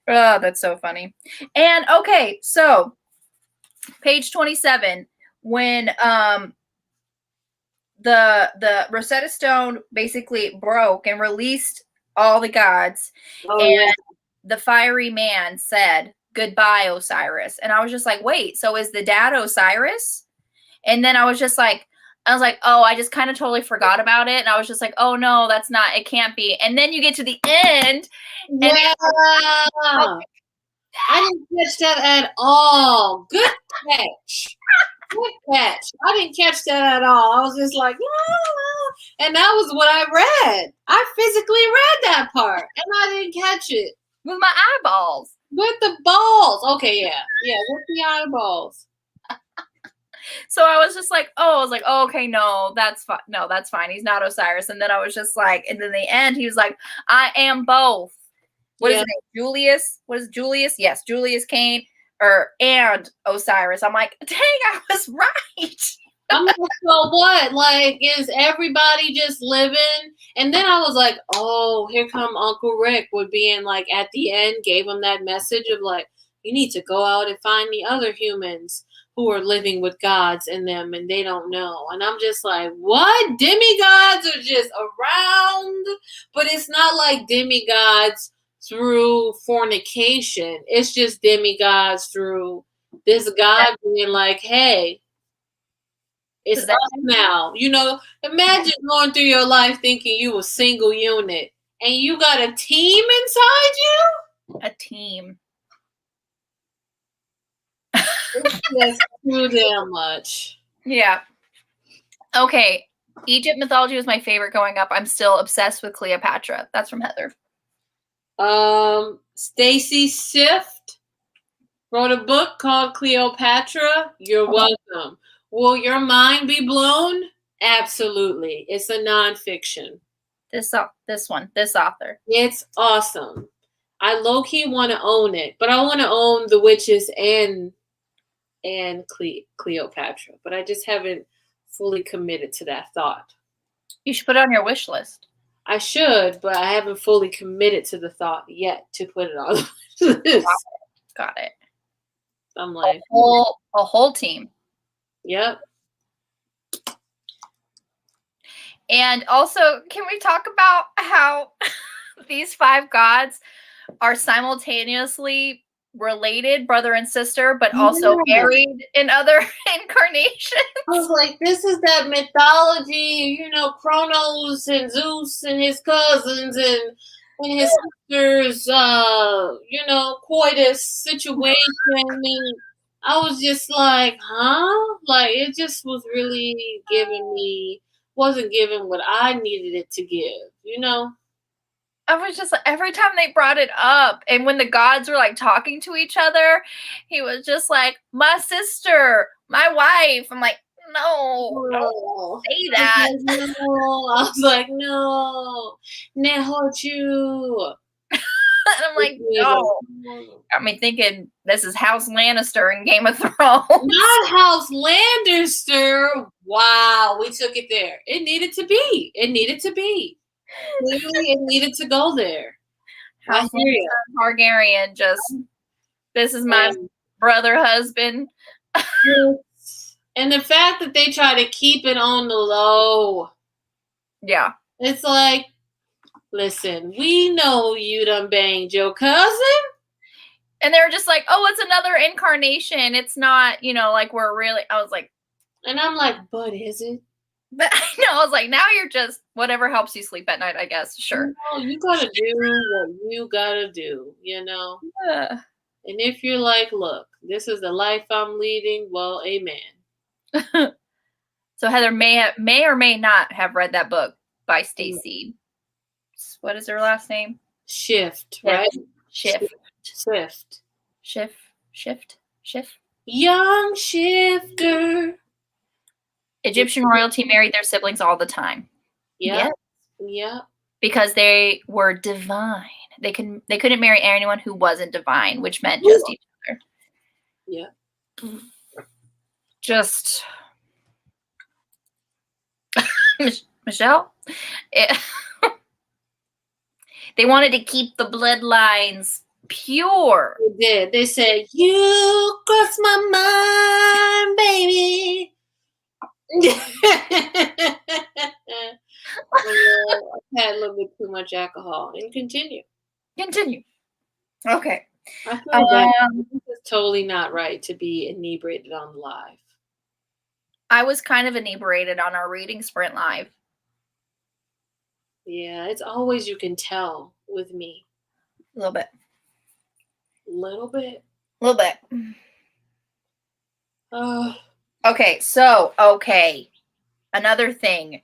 Oh, that's so funny. And okay, so page 27, when the Rosetta Stone basically broke and released all the gods, and the fiery man said, "Goodbye, Osiris." And I was just like, wait, so is the dad Osiris? And then I was like, oh, I just kind of totally forgot about it. And I was just like, oh no, that's not, it can't be. And then you get to the end. And I didn't catch that at all. Good catch. Good catch. I didn't catch that at all. I was just like, no. And that was what I read. I physically read that part. And I didn't catch it. With my eyeballs. With the balls. Okay, yeah. Yeah, with the eyeballs. So I was just like, oh, okay, no, that's fine. No, that's fine. He's not Osiris. And then I was just like, and then the end, he was like, I am both. What is his name? Julius? What is Julius? Yes, Julius Cain and Osiris. I'm like, dang, I was right. I'm like, so what? Like, is everybody just living? And then I was like, oh, here come Uncle Rick would be in, like, at the end, gave him that message of like, you need to go out and find the other humans who are living with gods in them and they don't know. And I'm just like, what? Demigods are just around? But it's not like demigods through fornication. It's just demigods through this God being like, hey, it's us now. You know, imagine going through your life thinking you a single unit and you got a team inside you? A team. It's just too damn much. Yeah. Okay. Egypt mythology was my favorite growing up. I'm still obsessed with Cleopatra. That's from Heather. Stacy Sift wrote a book called Cleopatra. You're welcome. Will your mind be blown? Absolutely. It's a nonfiction. This author. It's awesome. I low-key want to own it, but I want to own The Witches and Cleopatra, but I just haven't fully committed to that thought. You should put it on your wish list. I should, but I haven't fully committed to the thought yet to put it on the list. Got it. I'm like a whole team. Yep. And also, can we talk about how these 5 gods are simultaneously related, brother and sister, but also married in other incarnations? I was like, this is that mythology, you know, Kronos and Zeus and his cousins and his sisters, you know, coitus situation. And I was just like, huh? Like, it just was really wasn't giving what I needed it to give, you know? I was just like, every time they brought it up, and when the gods were like talking to each other, he was just like, my sister, my wife. I'm like, no, don't say that. No. I was like, no, hurt you. And I'm like, no. Got me thinking this is House Lannister in Game of Thrones. Not House Lannister. Wow, we took it there. It needed to be. Clearly, it needed to go there. House Targaryen, just, this is my brother husband. And the fact that they try to keep it on the low. Yeah. It's like, listen, we know you done banged your cousin. And they were just like, oh, it's another incarnation. It's not, you know, like we're really, I was like. And I'm like, but is it? But I know, I was like, now you're just whatever helps you sleep at night, I guess. Sure. No, you gotta do what you gotta do, you know? Yeah. And if you're like, look, this is the life I'm leading, well, amen. So Heather may or may not have read that book by Stacy. What is her last name? Shift, right? Shift. Young Shifter. Egyptian royalty married their siblings all the time. Yeah. Yeah. Because they were divine. They couldn't marry anyone who wasn't divine, which meant just each other. Yeah. Just Michelle. They wanted to keep the bloodlines pure. They did. They said, "You cross my mind, baby." Well, I've had a little bit too much alcohol, and continue. Okay. I feel bad. This is totally not right to be inebriated on live. I was kind of inebriated on our reading sprint live. Yeah, it's always you can tell with me. A little bit. Little bit. A little bit. Okay, so, another thing.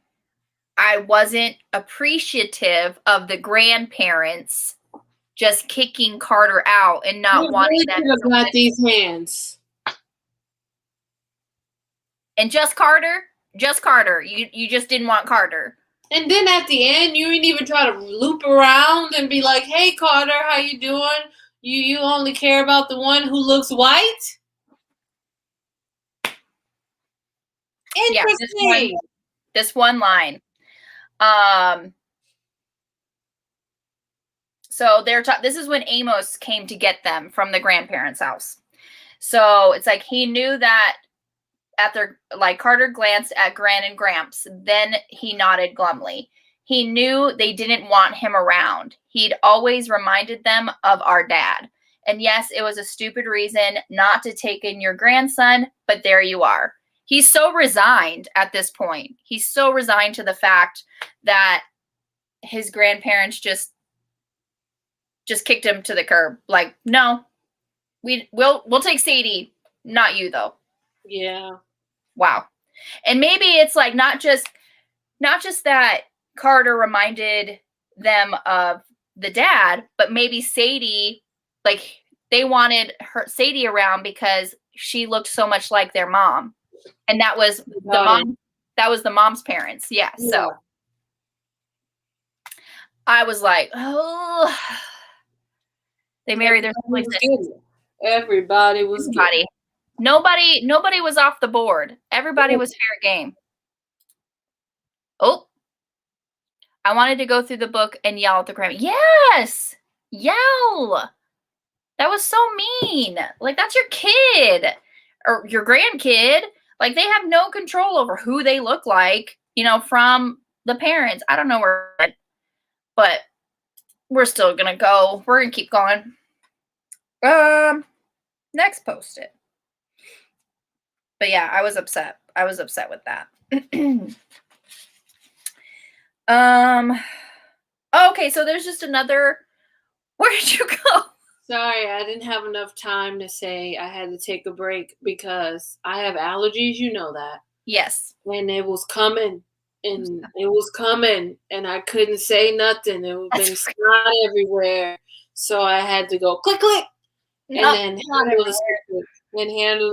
I wasn't appreciative of the grandparents just kicking Carter out and not wanting them to got these hands. And just Carter. You just didn't want Carter. And then at the end, you didn't even try to loop around and be like, "Hey, Carter, how you doing? You only care about the one who looks white?" Interesting. Yeah, this one line. So this is when Amos came to get them from the grandparents' house. So it's like he knew that Carter glanced at Gran and Gramps. Then he nodded glumly. He knew they didn't want him around. He'd always reminded them of our dad. And yes, it was a stupid reason not to take in your grandson, but there you are. He's so resigned at this point. He's so resigned to the fact that his grandparents just kicked him to the curb. Like, no, we'll take Sadie, not you though. Yeah. Wow. And maybe it's like not just that Carter reminded them of the dad, but maybe Sadie, like they wanted Sadie around because she looked so much like their mom. And that was the mom's parents. Yeah. So I was like, oh, they married their siblings. Everybody was getting. Nobody was off the board. Everybody was fair game. Oh, I wanted to go through the book and yell at the grandma. Yes, yell. That was so mean. Like, that's your kid or your grandkid. Like, they have no control over who they look like, from the parents. I don't know where, but we're still gonna go. We're gonna keep going. Next post-it. But yeah, I was upset. I was upset with that. Okay, so there's just another. Where did you go? Sorry, I didn't have enough time to say I had to take a break because I have allergies, you know that. Yes. And it was coming. And I couldn't say nothing. It was been snot everywhere. So I had to go click, click. And then handle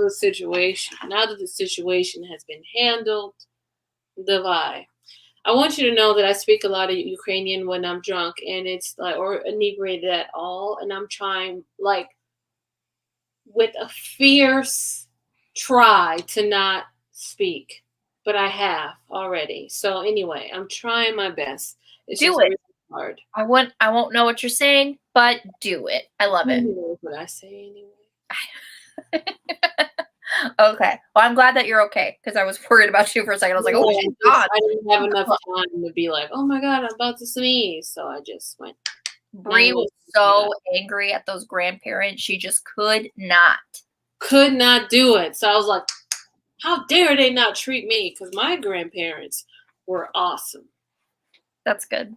the situation. Now that the situation has been handled, Davai. I want you to know that I speak a lot of Ukrainian when I'm drunk, and it's like, or inebriated at all, and I'm trying, like, with a fierce try to not speak, but I have already. So anyway, I'm trying my best. It's do just it. Really hard. I won't know what you're saying, but do it. I love it. You know what I say anyway. Okay. Well, I'm glad that you're okay because I was worried about you for a second. I was like, oh, she's gone. I didn't have enough time to be like, oh my God, I'm about to sneeze. So I just went. Bree was so angry at those grandparents. She just could not do it. So I was like, how dare they not treat me? Because my grandparents were awesome. That's good.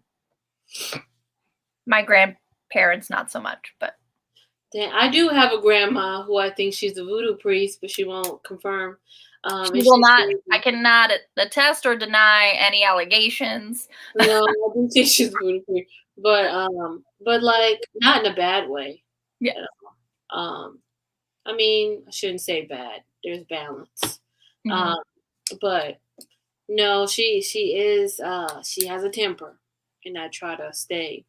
My grandparents, not so much, but. I do have a grandma who I think she's a voodoo priest, but she won't confirm. She will not. I cannot attest or deny any allegations. No, I do think she's a voodoo priest, but like not in a bad way. Yeah. I mean, I shouldn't say bad. There's balance. Mm-hmm. But No, she is she has a temper, and I try to stay,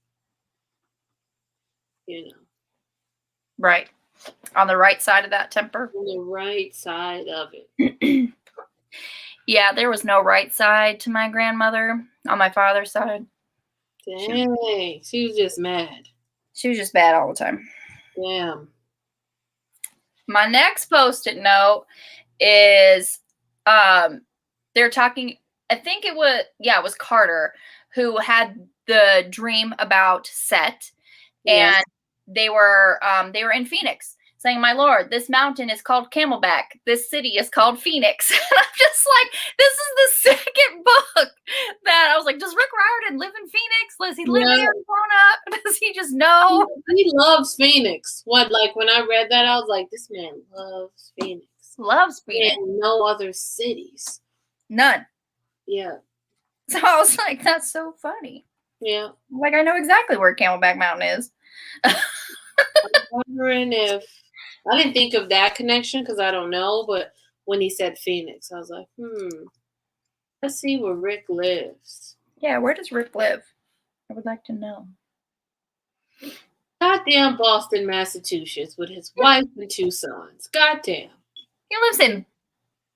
Right. On the right side of that temper? On the right side of it. Yeah, there was no right side to my grandmother on my father's side. Dang, she was just mad. She was just bad all the time. Damn. My next Post-it note is they're talking, I think it was Carter who had the dream about Set, and Yes. they were in Phoenix saying, "My lord, this mountain is called Camelback. This city is called Phoenix." And I'm just like, this is the second book that I was like, does Rick Riordan live in Phoenix? Does he live there grown up? Does he just know? He loves Phoenix. When I read that, I was like, this man loves Phoenix. Loves Phoenix. And no other cities. None. Yeah. So I was like, that's so funny. Yeah. Like, I know exactly where Camelback Mountain is. I'm wondering if I didn't think of that connection because I don't know, but when he said Phoenix, I was like, let's see where Rick lives. Yeah, where does Rick live? I would like to know. Goddamn Boston, Massachusetts, with his wife and 2 sons. Goddamn. He lives in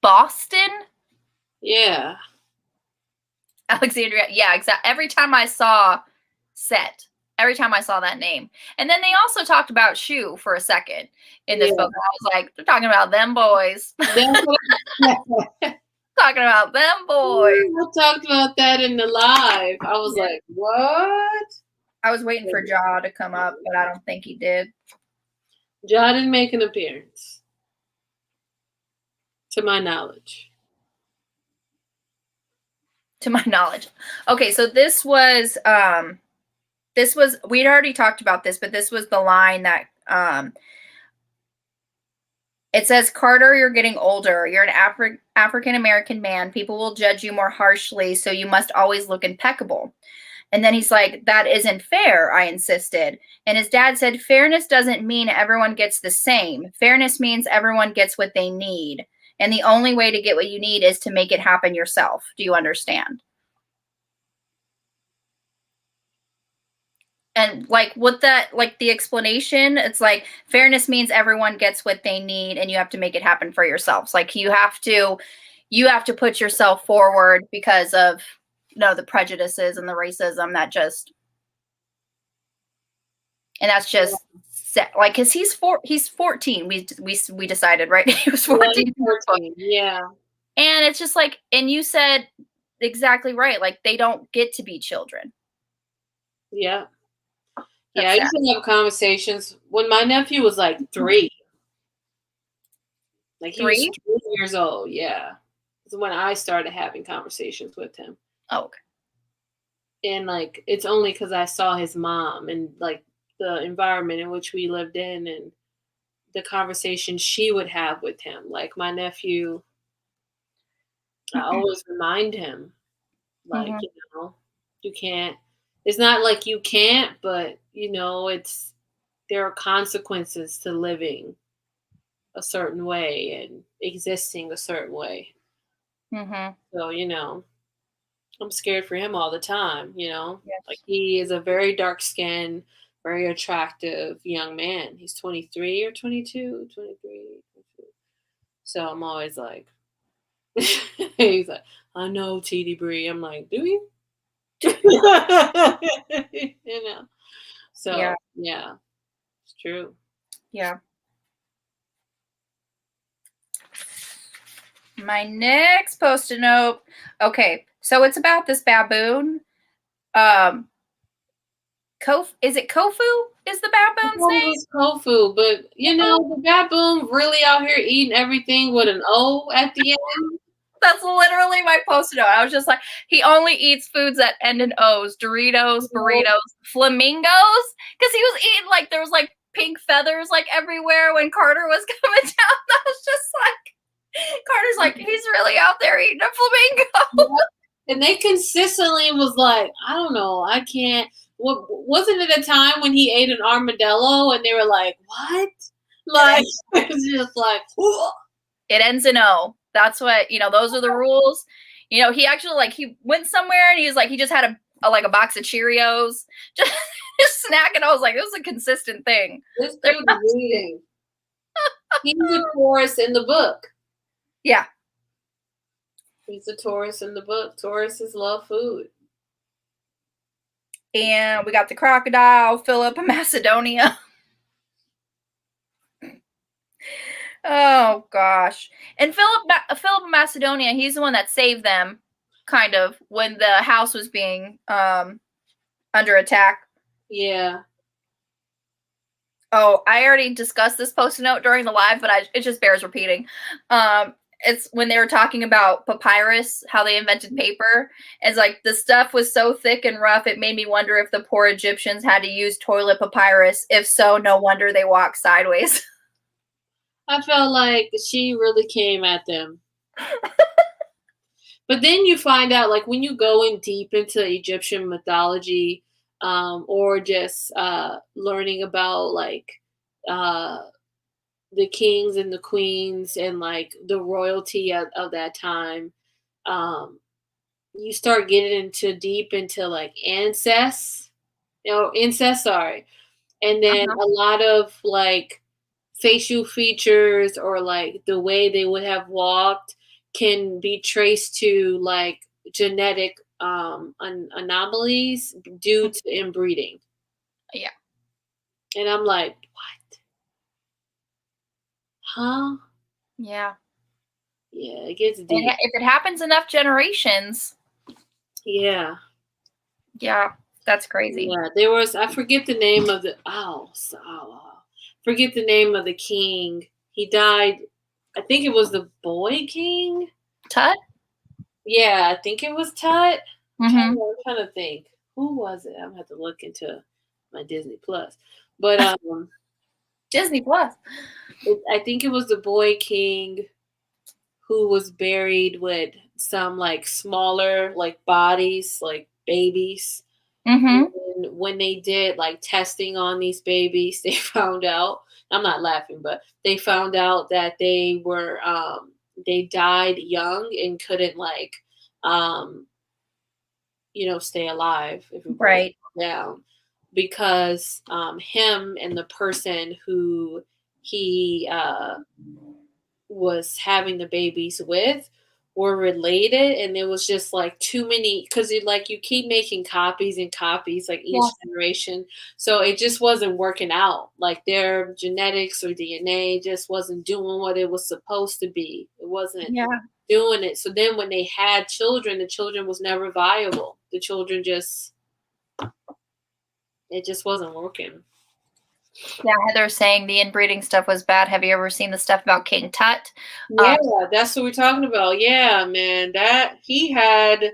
Boston? Yeah. Alexandria. Yeah, exactly. Every time I saw Set, every time I saw that name. And then they also talked about Shoe for a second in this book. I was like, they're talking about them boys. Talking about them boys. I talked about that in the live. I was like, what? I was waiting for Jaw to come up, but I don't think he did. Jaw didn't make an appearance. To my knowledge. Okay, so this was we'd already talked about this, but this was the line that it says, Carter, you're getting older. You're an African American man. People will judge you more harshly, so you must always look impeccable. And then he's like, that isn't fair, I insisted. And his dad said, fairness doesn't mean everyone gets the same. Fairness means everyone gets what they need. And the only way to get what you need is to make it happen yourself. Do you understand? And like with that, like the explanation, it's like fairness means everyone gets what they need and you have to make it happen for yourselves. Like you have to put yourself forward because of, the prejudices and the racism that just, and that's just like, cause he's 14. We decided, right? He was 14. 14. Yeah. And it's just like, and you said exactly right. Like they don't get to be children. Yeah. Yeah, I used to have conversations when my nephew was like 3. Like he was 3 years old. Yeah. It's when I started having conversations with him. Oh, okay. And like, it's only because I saw his mom and like the environment in which we lived in and the conversation she would have with him. Like my nephew, I always remind him, like, you can't, it's not like you can't, but there are consequences to living a certain way and existing a certain way. So, I'm scared for him all the time, Yes. Like he is a very dark-skinned, very attractive young man. He's 23 or 22, 23. So I'm always like, he's like, I know TD Bree. I'm like, do you? So yeah, it's true. Yeah. My next Post-it note. Okay, so it's about this baboon. Is it Kofu? Is the baboon's name? It's Kofu, but the baboon really out here eating everything with an O at the end. That's literally my Post-it note. I was just like, he only eats foods that end in O's. Doritos, burritos, flamingos. Because he was eating, like, there was, like, pink feathers, like, everywhere when Carter was coming down. I was just like, Carter's like, he's really out there eating a flamingo. And they consistently was like, I don't know, I can't. Wasn't it a time when he ate an armadillo and they were like, what? Like, it was just like, it ends in O. That's what, those are the rules. You know, he actually like he went somewhere and he was like he just had a box of Cheerios, just snacking. I was like, it was a consistent thing. This dude's reading. He's a Taurus in the book. Yeah. He's a Taurus in the book. Tauruses love food. And we got the crocodile, Philip of Macedonia. Oh gosh. And Philip of Macedonia, he's the one that saved them, kind of, when the house was being under attack. Yeah. Oh, I already discussed this post-it note during the live, but it just bears repeating. It's when they were talking about papyrus, how they invented paper. It's like the stuff was so thick and rough, it made me wonder if the poor Egyptians had to use toilet papyrus. If so, no wonder they walked sideways. I felt like she really came at them. But then you find out, like, when you go in deep into Egyptian mythology, or just learning about, like, the kings and the queens and, like, the royalty of that time, you start getting deep into, like, incest, sorry. And then a lot of, like, facial features or, like, the way they would have walked can be traced to, like, genetic anomalies due to inbreeding. Yeah. And I'm like, what? Huh? Yeah. Yeah, it gets deep. If it happens enough generations. Yeah. Yeah, that's crazy. Yeah, there was, I forget the name of the, forget the name of the king. He died, I think it was the boy king. Tut? Yeah, I think it was Tut. Mm-hmm. I'm trying to think. Who was it? I'm gonna have to look into my Disney Plus. But Disney Plus. I think it was the boy king who was buried with some, like, smaller, like, bodies, like babies. Mm-hmm. And when they did, like, testing on these babies, they found out, I'm not laughing, but they found out that they were they died young and couldn't, like, stay alive if we Right. down, because him and the person who he was having the babies with were related, and it was just, like, too many, because you keep making copies and copies, like, each generation, so it just wasn't working out. Like, their genetics or DNA just wasn't doing what it was supposed to be. It wasn't doing it. So then when they had children, the children was never viable. The children it just wasn't working. Yeah, Heather's saying the inbreeding stuff was bad. Have you ever seen the stuff about King Tut? Yeah, that's what we're talking about. Yeah, man, that he had,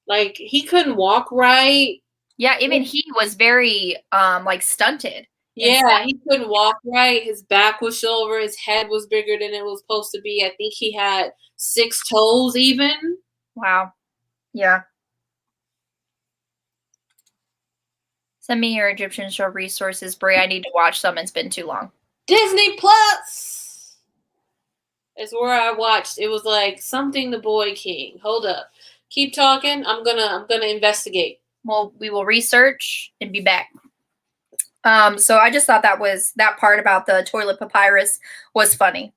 like, he couldn't walk right. Yeah, even he was very like stunted. Yeah, he couldn't walk right. His back was over. His head was bigger than it was supposed to be. I think he had 6 toes even. Wow. Yeah. Send me your Egyptian show resources, Brie. I need to watch some. It's been too long. Disney Plus is where I watched. It was like something the Boy King. Hold up. Keep talking. I'm gonna investigate. Well, we will research and be back. So I just thought that part about the toilet papyrus was funny.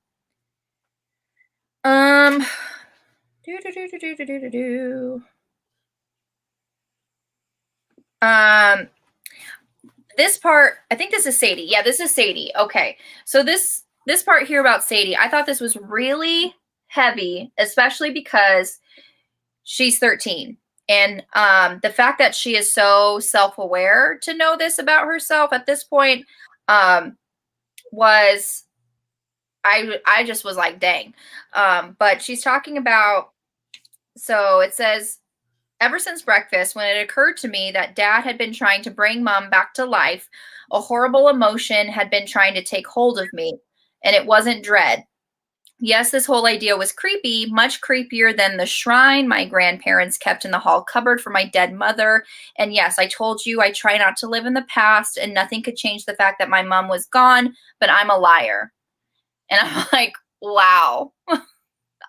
This part, I think this is Sadie. Yeah, this is Sadie. Okay. So this part here about Sadie, I thought this was really heavy, especially because she's 13. And the fact that she is so self-aware to know this about herself at this point was, I just was like, dang. But she's talking about, so it says, ever since breakfast, when it occurred to me that Dad had been trying to bring Mom back to life, a horrible emotion had been trying to take hold of me, and it wasn't dread. Yes, this whole idea was creepy, much creepier than the shrine my grandparents kept in the hall cupboard for my dead mother. And yes, I told you I try not to live in the past, and nothing could change the fact that my mom was gone, but I'm a liar. And I'm like, wow,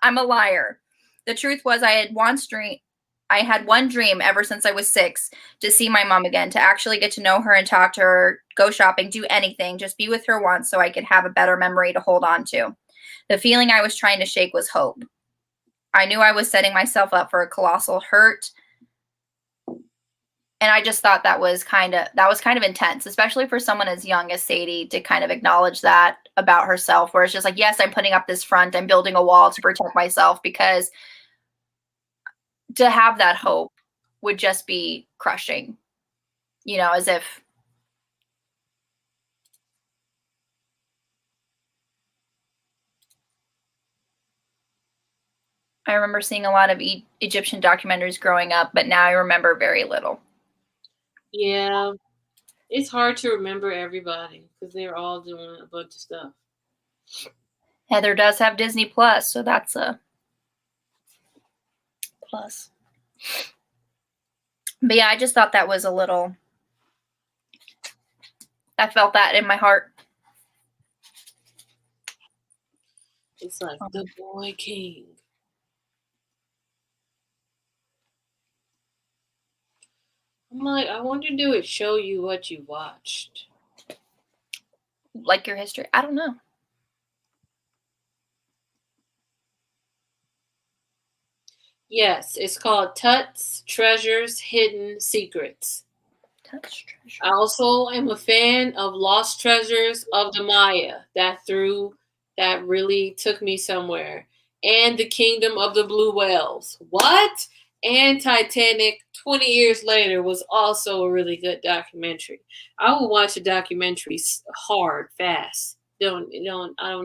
I'm a liar. The truth was I had one dream ever since I was 6 to see my mom again, to actually get to know her and talk to her, go shopping, do anything, just be with her once so I could have a better memory to hold on to. The feeling I was trying to shake was hope. I knew I was setting myself up for a colossal hurt. And I just thought that was kind of intense, especially for someone as young as Sadie to kind of acknowledge that about herself, where it's just like, yes, I'm putting up this front, I'm building a wall to protect myself, because to have that hope would just be crushing, as if I remember seeing a lot of Egyptian documentaries growing up, but now I remember very little. Yeah, it's hard to remember everybody because they're all doing a bunch of stuff. Heather does have Disney Plus, so that's a plus. But yeah, I just thought that was a little, I felt that in my heart. It's like the boy king. I'm like, I wonder, do it show you what you watched? Like your history? I don't know. Yes, it's called Tut's Treasures Hidden Secrets. Tut's Treasures. I also am a fan of Lost Treasures of the Maya. That really took me somewhere. And The Kingdom of the Blue Whales. What? And Titanic 20 years later was also a really good documentary. I will watch a documentary hard, fast. I don't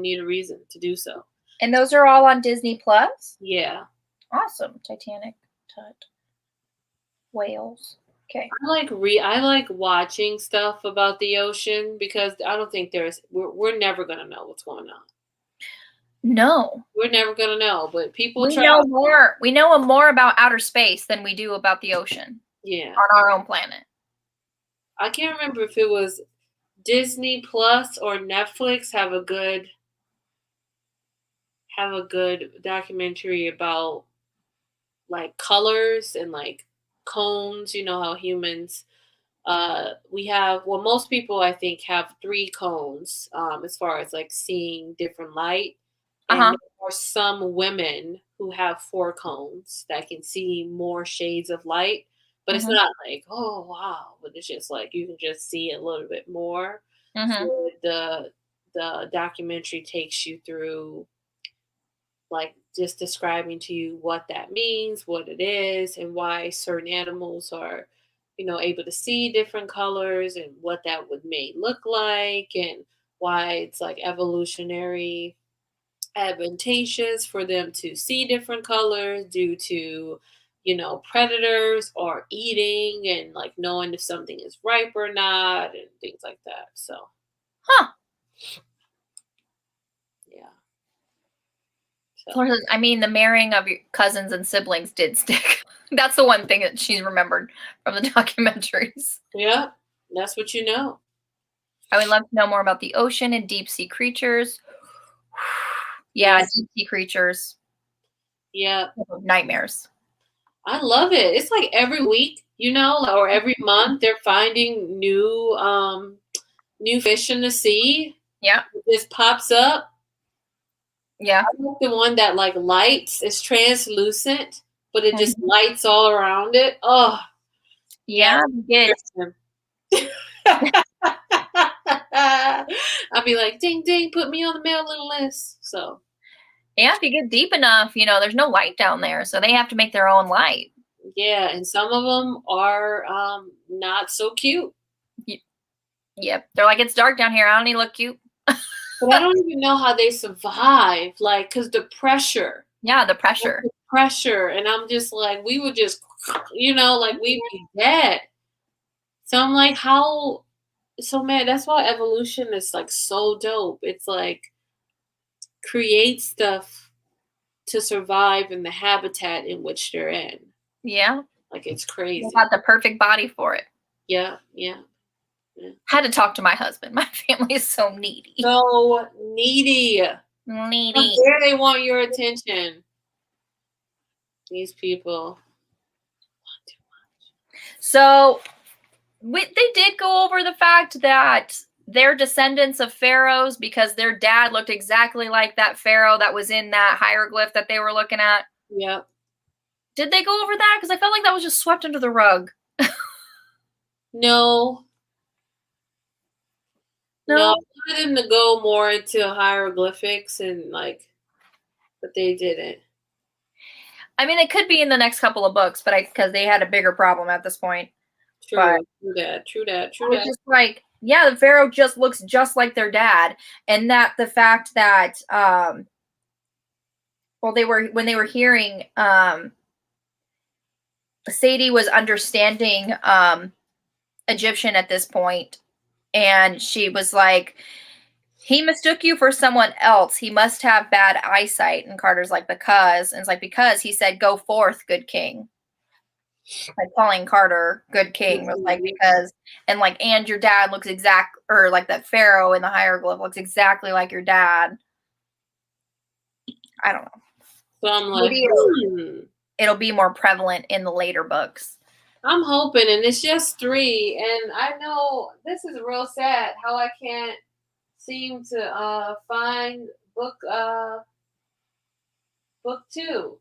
need a reason to do so. And those are all on Disney Plus? Yeah. Awesome. Titanic, Tut, whales. Okay. I like watching stuff about the ocean because I don't think we're never gonna know what's going on. No. We're never gonna know, but people we know more about outer space than we do about the ocean. Yeah. On our own planet. I can't remember if it was Disney Plus or Netflix have a good documentary about like colors and like cones. You know how humans most people I think have 3 cones as far as like seeing different light. And there are some women who have 4 cones that can see more shades of light. But it's not like, oh wow, but it's just like you can just see a little bit more. So the documentary takes you through like just describing to you what that means, what it is, and why certain animals are, able to see different colors and what that may look like, and why it's like evolutionary advantageous for them to see different colors due to, predators or eating and like knowing if something is ripe or not and things like that. So, yeah. So. I mean, the marrying of your cousins and siblings did stick. That's the one thing that she's remembered from the documentaries. Yeah, that's what you know. I would love to know more about the ocean and deep sea creatures. Yeah, yes. Deep sea creatures. Yeah. Nightmares. I love it. It's like every week, or every month they're finding new fish in the sea. Yeah. It just pops up. Yeah. I like the one that like lights. It's translucent, but it just lights all around it. Oh. Yeah, good. I'll be like, ding, ding, put me on the mailing list. So. Yeah, if you get deep enough, there's no light down there, so they have to make their own light. Yeah, and some of them are not so cute. Yep, they're like, it's dark down here. I don't need to look cute. But I don't even know how they survive, like, because the pressure. Yeah, the pressure. The pressure, and I'm just like, we would just, like we'd be dead. So I'm like, man, that's why evolution is like so dope. It's like create stuff to survive in the habitat in which they're in. Yeah. Like it's crazy. They got the perfect body for it. Yeah. Had to talk to my husband. My family is so needy. So needy. Needy. How dare they want your attention? These people. So they did go over the fact that they're descendants of pharaohs because their dad looked exactly like that pharaoh that was in that hieroglyph that they were looking at. Yep. Did they go over that? Because I felt like that was just swept under the rug. No. No, I wanted them to go more into hieroglyphics and but they didn't. I mean, it could be in the next couple of books, but because they had a bigger problem at this point. True that. It's just like, yeah, the pharaoh just looks just like their dad, and that the fact that when they were hearing Sadie was understanding Egyptian at this point, and she was like, he mistook you for someone else. He must have bad eyesight. And Carter's like, because. And it's like, because he said, go forth, good king. Like calling Carter good king was like, because, and like, and your dad looks or like that pharaoh in the hieroglyph looks exactly like your dad. I don't know. So I'm like, it'll be more prevalent in the later books. I'm hoping, and it's just 3, and I know this is real sad how I can't seem to find book 2.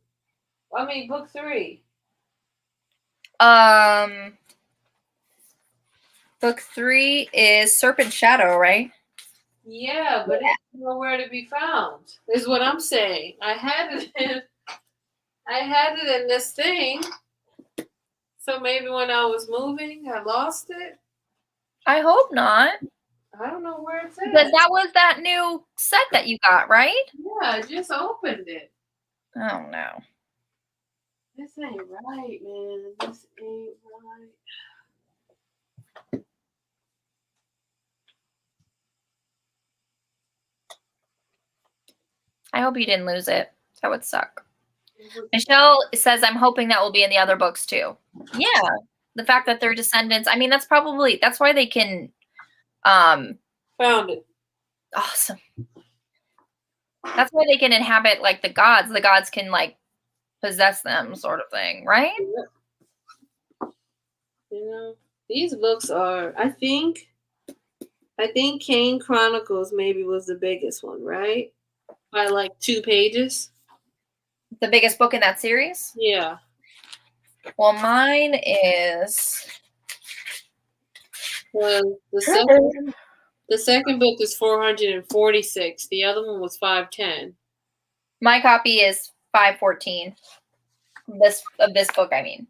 I mean book 3. Book 3 is Serpent Shadow, right? Yeah, but it's nowhere to be found. Is what I'm saying. I had it in this thing. So maybe when I was moving, I lost it. I hope not. I don't know where it's at. Because that was that new set that you got, right? Yeah, I just opened it. Oh, no. This ain't right, man. This ain't right. I hope you didn't lose it. That would suck. Michelle says, I'm hoping that will be in the other books too. Yeah. The fact that they're descendants. I mean, that's why they can found it. Awesome. That's why they can inhabit like the gods. The gods can like possess them, sort of thing, right? You know, these books are, I think Kane Chronicles maybe was the biggest one, right? By like 2 pages. The biggest book in that series? Yeah. Well, mine is the second book is 446. The other one was 510. My copy is 514. This book, I mean.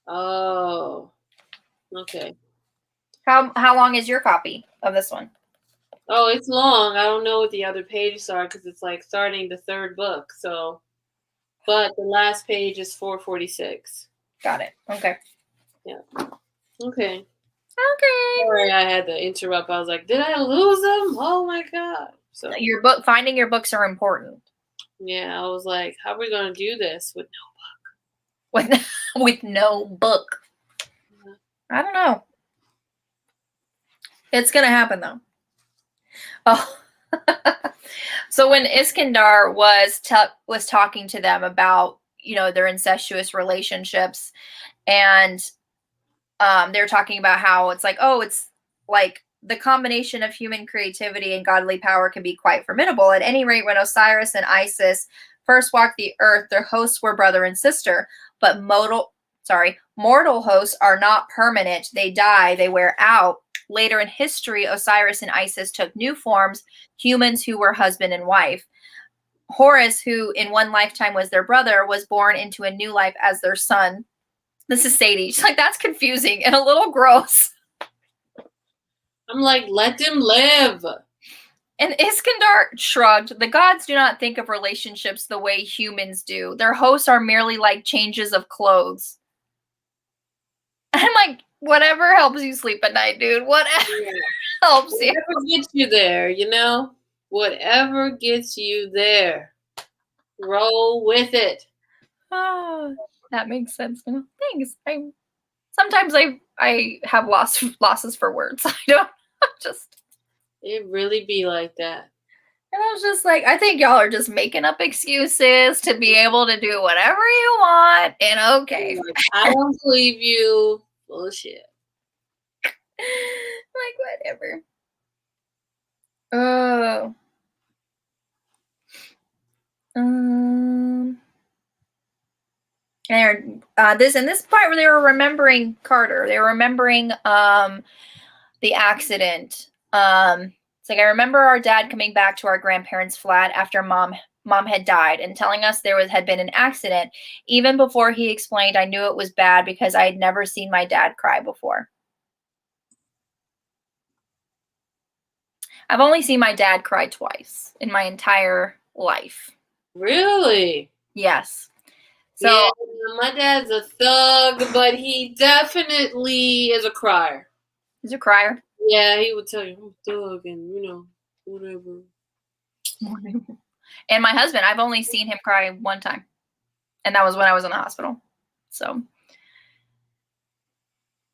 Oh. Okay. How long is your copy of this one? Oh, it's long. I don't know what the other pages are because it's like starting the 3rd book. So, but the last page is 446. Got it. Okay. Yeah. Okay. Okay. Sorry, I had to interrupt. I was like, did I lose them? Oh my god. So finding your books are important. Yeah, I was like, how are we gonna do this with no book? With no book. Yeah. I don't know. It's gonna happen though. Oh. So when Iskandar was talking to them about, their incestuous relationships, and they're talking about how it's like, it's like the combination of human creativity and godly power can be quite formidable. At any rate, when Osiris and Isis first walked the earth, their hosts were brother and sister, but mortal hosts are not permanent. They die, they wear out. Later in history, Osiris and Isis took new forms, humans who were husband and wife. Horus, who in one lifetime was their brother, was born into a new life as their son. This is Sadie. She's like, that's confusing and a little gross. I'm like, let them live. And Iskandar shrugged. The gods do not think of relationships the way humans do. Their hosts are merely like changes of clothes. And I'm like, whatever helps you sleep at night, dude. Whatever helps you. Whatever gets you there, Whatever gets you there. Roll with it. Oh, that makes sense now. Thanks. Sometimes I have losses for words. I don't just. It really be like that. And I was just like, I think y'all are just making up excuses to be able to do whatever you want. And okay. Like, I don't believe you. Bullshit. Like, whatever. Oh. And this part where they were remembering Carter. They were remembering the accident. It's like, I remember our dad coming back to our grandparents' flat after mom had died and telling us had been an accident. Even before he explained, I knew it was bad because I had never seen my dad cry before. I've only seen my dad cry twice in my entire life. Really? Yes. So yeah, my dad's a thug, but he definitely is a crier. He's a crier? Yeah, he would tell you, I'm a thug and, whatever. And my husband, I've only seen him cry one time. And that was when I was in the hospital. So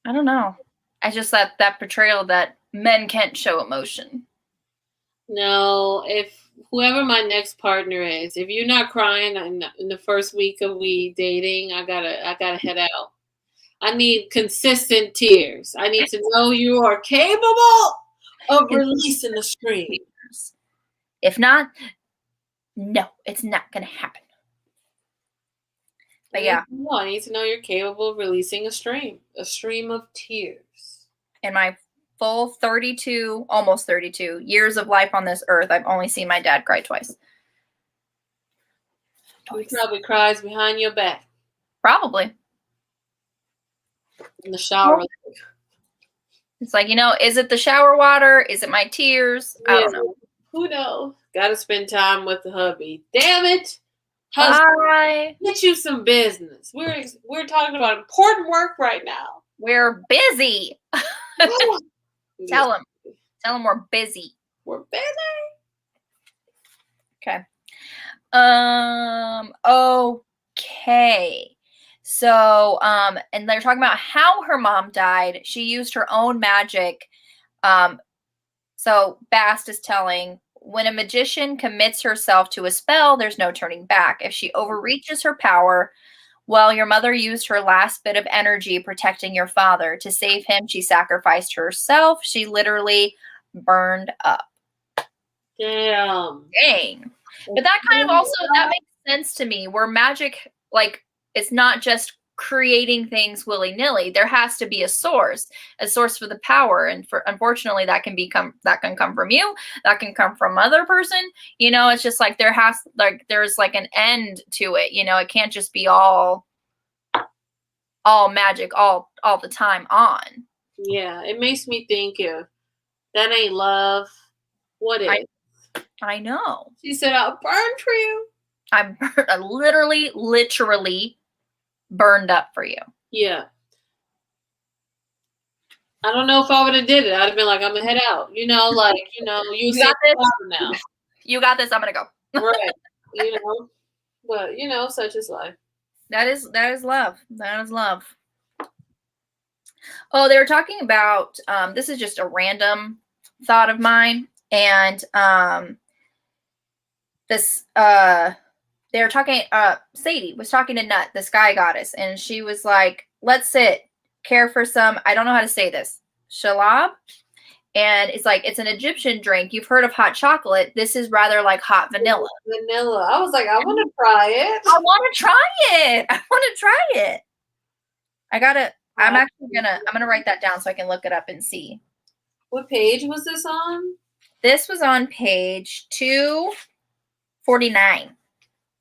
I don't know. I just that portrayal that men can't show emotion. No, if whoever my next partner is, if you're not crying in the first week of we dating, I gotta head out. I need consistent tears. I need to know you are capable of releasing the stream. If not, no, it's not gonna happen. But yeah, I need to know you're capable of releasing a stream of tears. In my full 32, almost 32 years of life on this earth, I've only seen my dad cry twice. He probably cries behind your back. Probably. In the shower. It's like, is it the shower water? Is it my tears? Yeah. I don't know. Who knows? Gotta spend time with the hubby. Damn it. Husband, get you some business. We're talking about important work right now. We're busy. Tell him we're busy. We're busy. Okay. Okay. So, and they're talking about how her mom died. She used her own magic. So Bast is telling, when a magician commits herself to a spell, there's no turning back. If she overreaches her power, well, your mother used her last bit of energy protecting your father. To save him, she sacrificed herself. She literally burned up. Damn. Dang. But that kind of also, that makes sense to me, where magic, like, it's not just creating things willy-nilly. There has to be a source for the power. And unfortunately, that can come from you. That can come from other person. It's just like there's like an end to it. It can't just be all magic all the time on. Yeah, it makes me think if that ain't love, what is? I know. She said, I'll burn for you. I literally burned up for you. Yeah. I don't know if I would have did it. I'd have been like, I'm gonna head out. You got this now. You got this. I'm gonna go. Right. But such is life. That is love. That is love. Oh, they were talking about this is just a random thought of mine, and this they were talking, Sadie was talking to Nut, the sky goddess, and she was like, let's sit, care for some, I don't know how to say this, shalab? And it's like, it's an Egyptian drink. You've heard of hot chocolate. This is rather like hot vanilla. Vanilla. I was like, I want to try it. I want to try it. I'm gonna write that down so I can look it up and see. What page was this on? This was on page 249.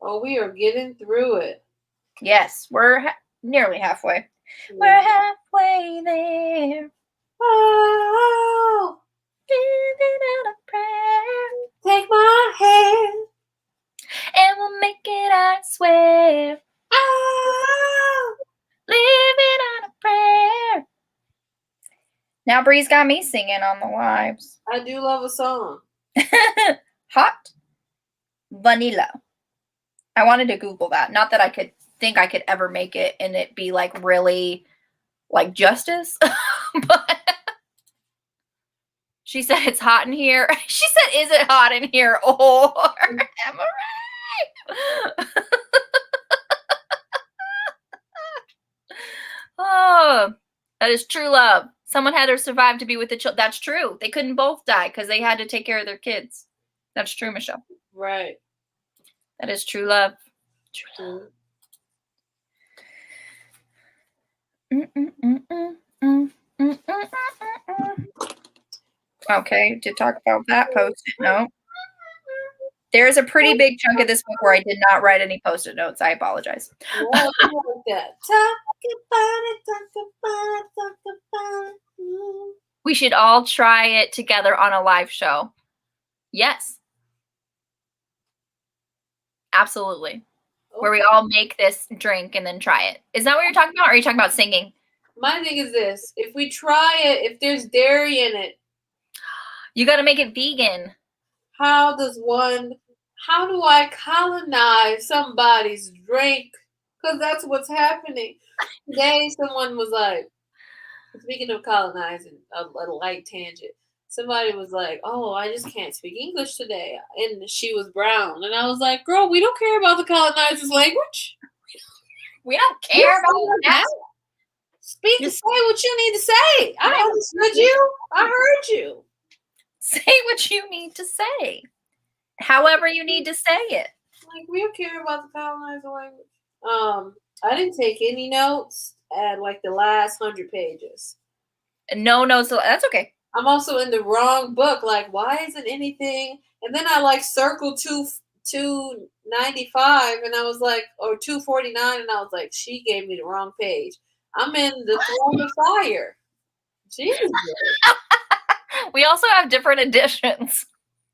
Oh, we are getting through it. Yes, we're nearly halfway. Yeah. We're halfway there. Oh, living out a prayer. Take my hand, and we'll make it, I swear. Oh, living out a prayer. Now Bree's got me singing on the lives. I do love a song. Hot vanilla. I wanted to Google that. Not that I could think I could ever make it and it be like really like justice. But She said it's hot in here. She said, "Is it hot in here?" Or am I right? Oh, that is true love. Someone had to survive to be with the children. That's true. They couldn't both die because they had to take care of their kids. That's true, Michelle. Right. That is true love. True love. Okay, to talk about that post-it note. There's a pretty big chunk of this book where I did not write any post-it notes. I apologize. Well, I like that. Talk about it, talk about it, talk about it. We should all try it together on a live show. Yes. Absolutely. Okay. Where we all make this drink and then try it. Is that what you're talking about? Or are you talking about singing? My thing is this. If we try it, if there's dairy in it. You got to make it vegan. How do I colonize somebody's drink? Because that's what's happening. Today, someone was like, speaking of colonizing, a light tangent, somebody was like, oh, I just can't speak English today. And she was brown. And I was like, girl, we don't care about the colonizer's language. We don't care about that. Say what you need to say. I understood you. I heard you. Say what you need to say. However you need to say it. Like, we don't care about the colonizer language. I didn't take any notes at like the last 100 pages. No notes. That's okay. I'm also in the wrong book. Like, why isn't anything? And then I like circled 295 and I was like, or 249, and I was like, she gave me the wrong page. I'm in the throne of fire. Jesus. We also have different editions.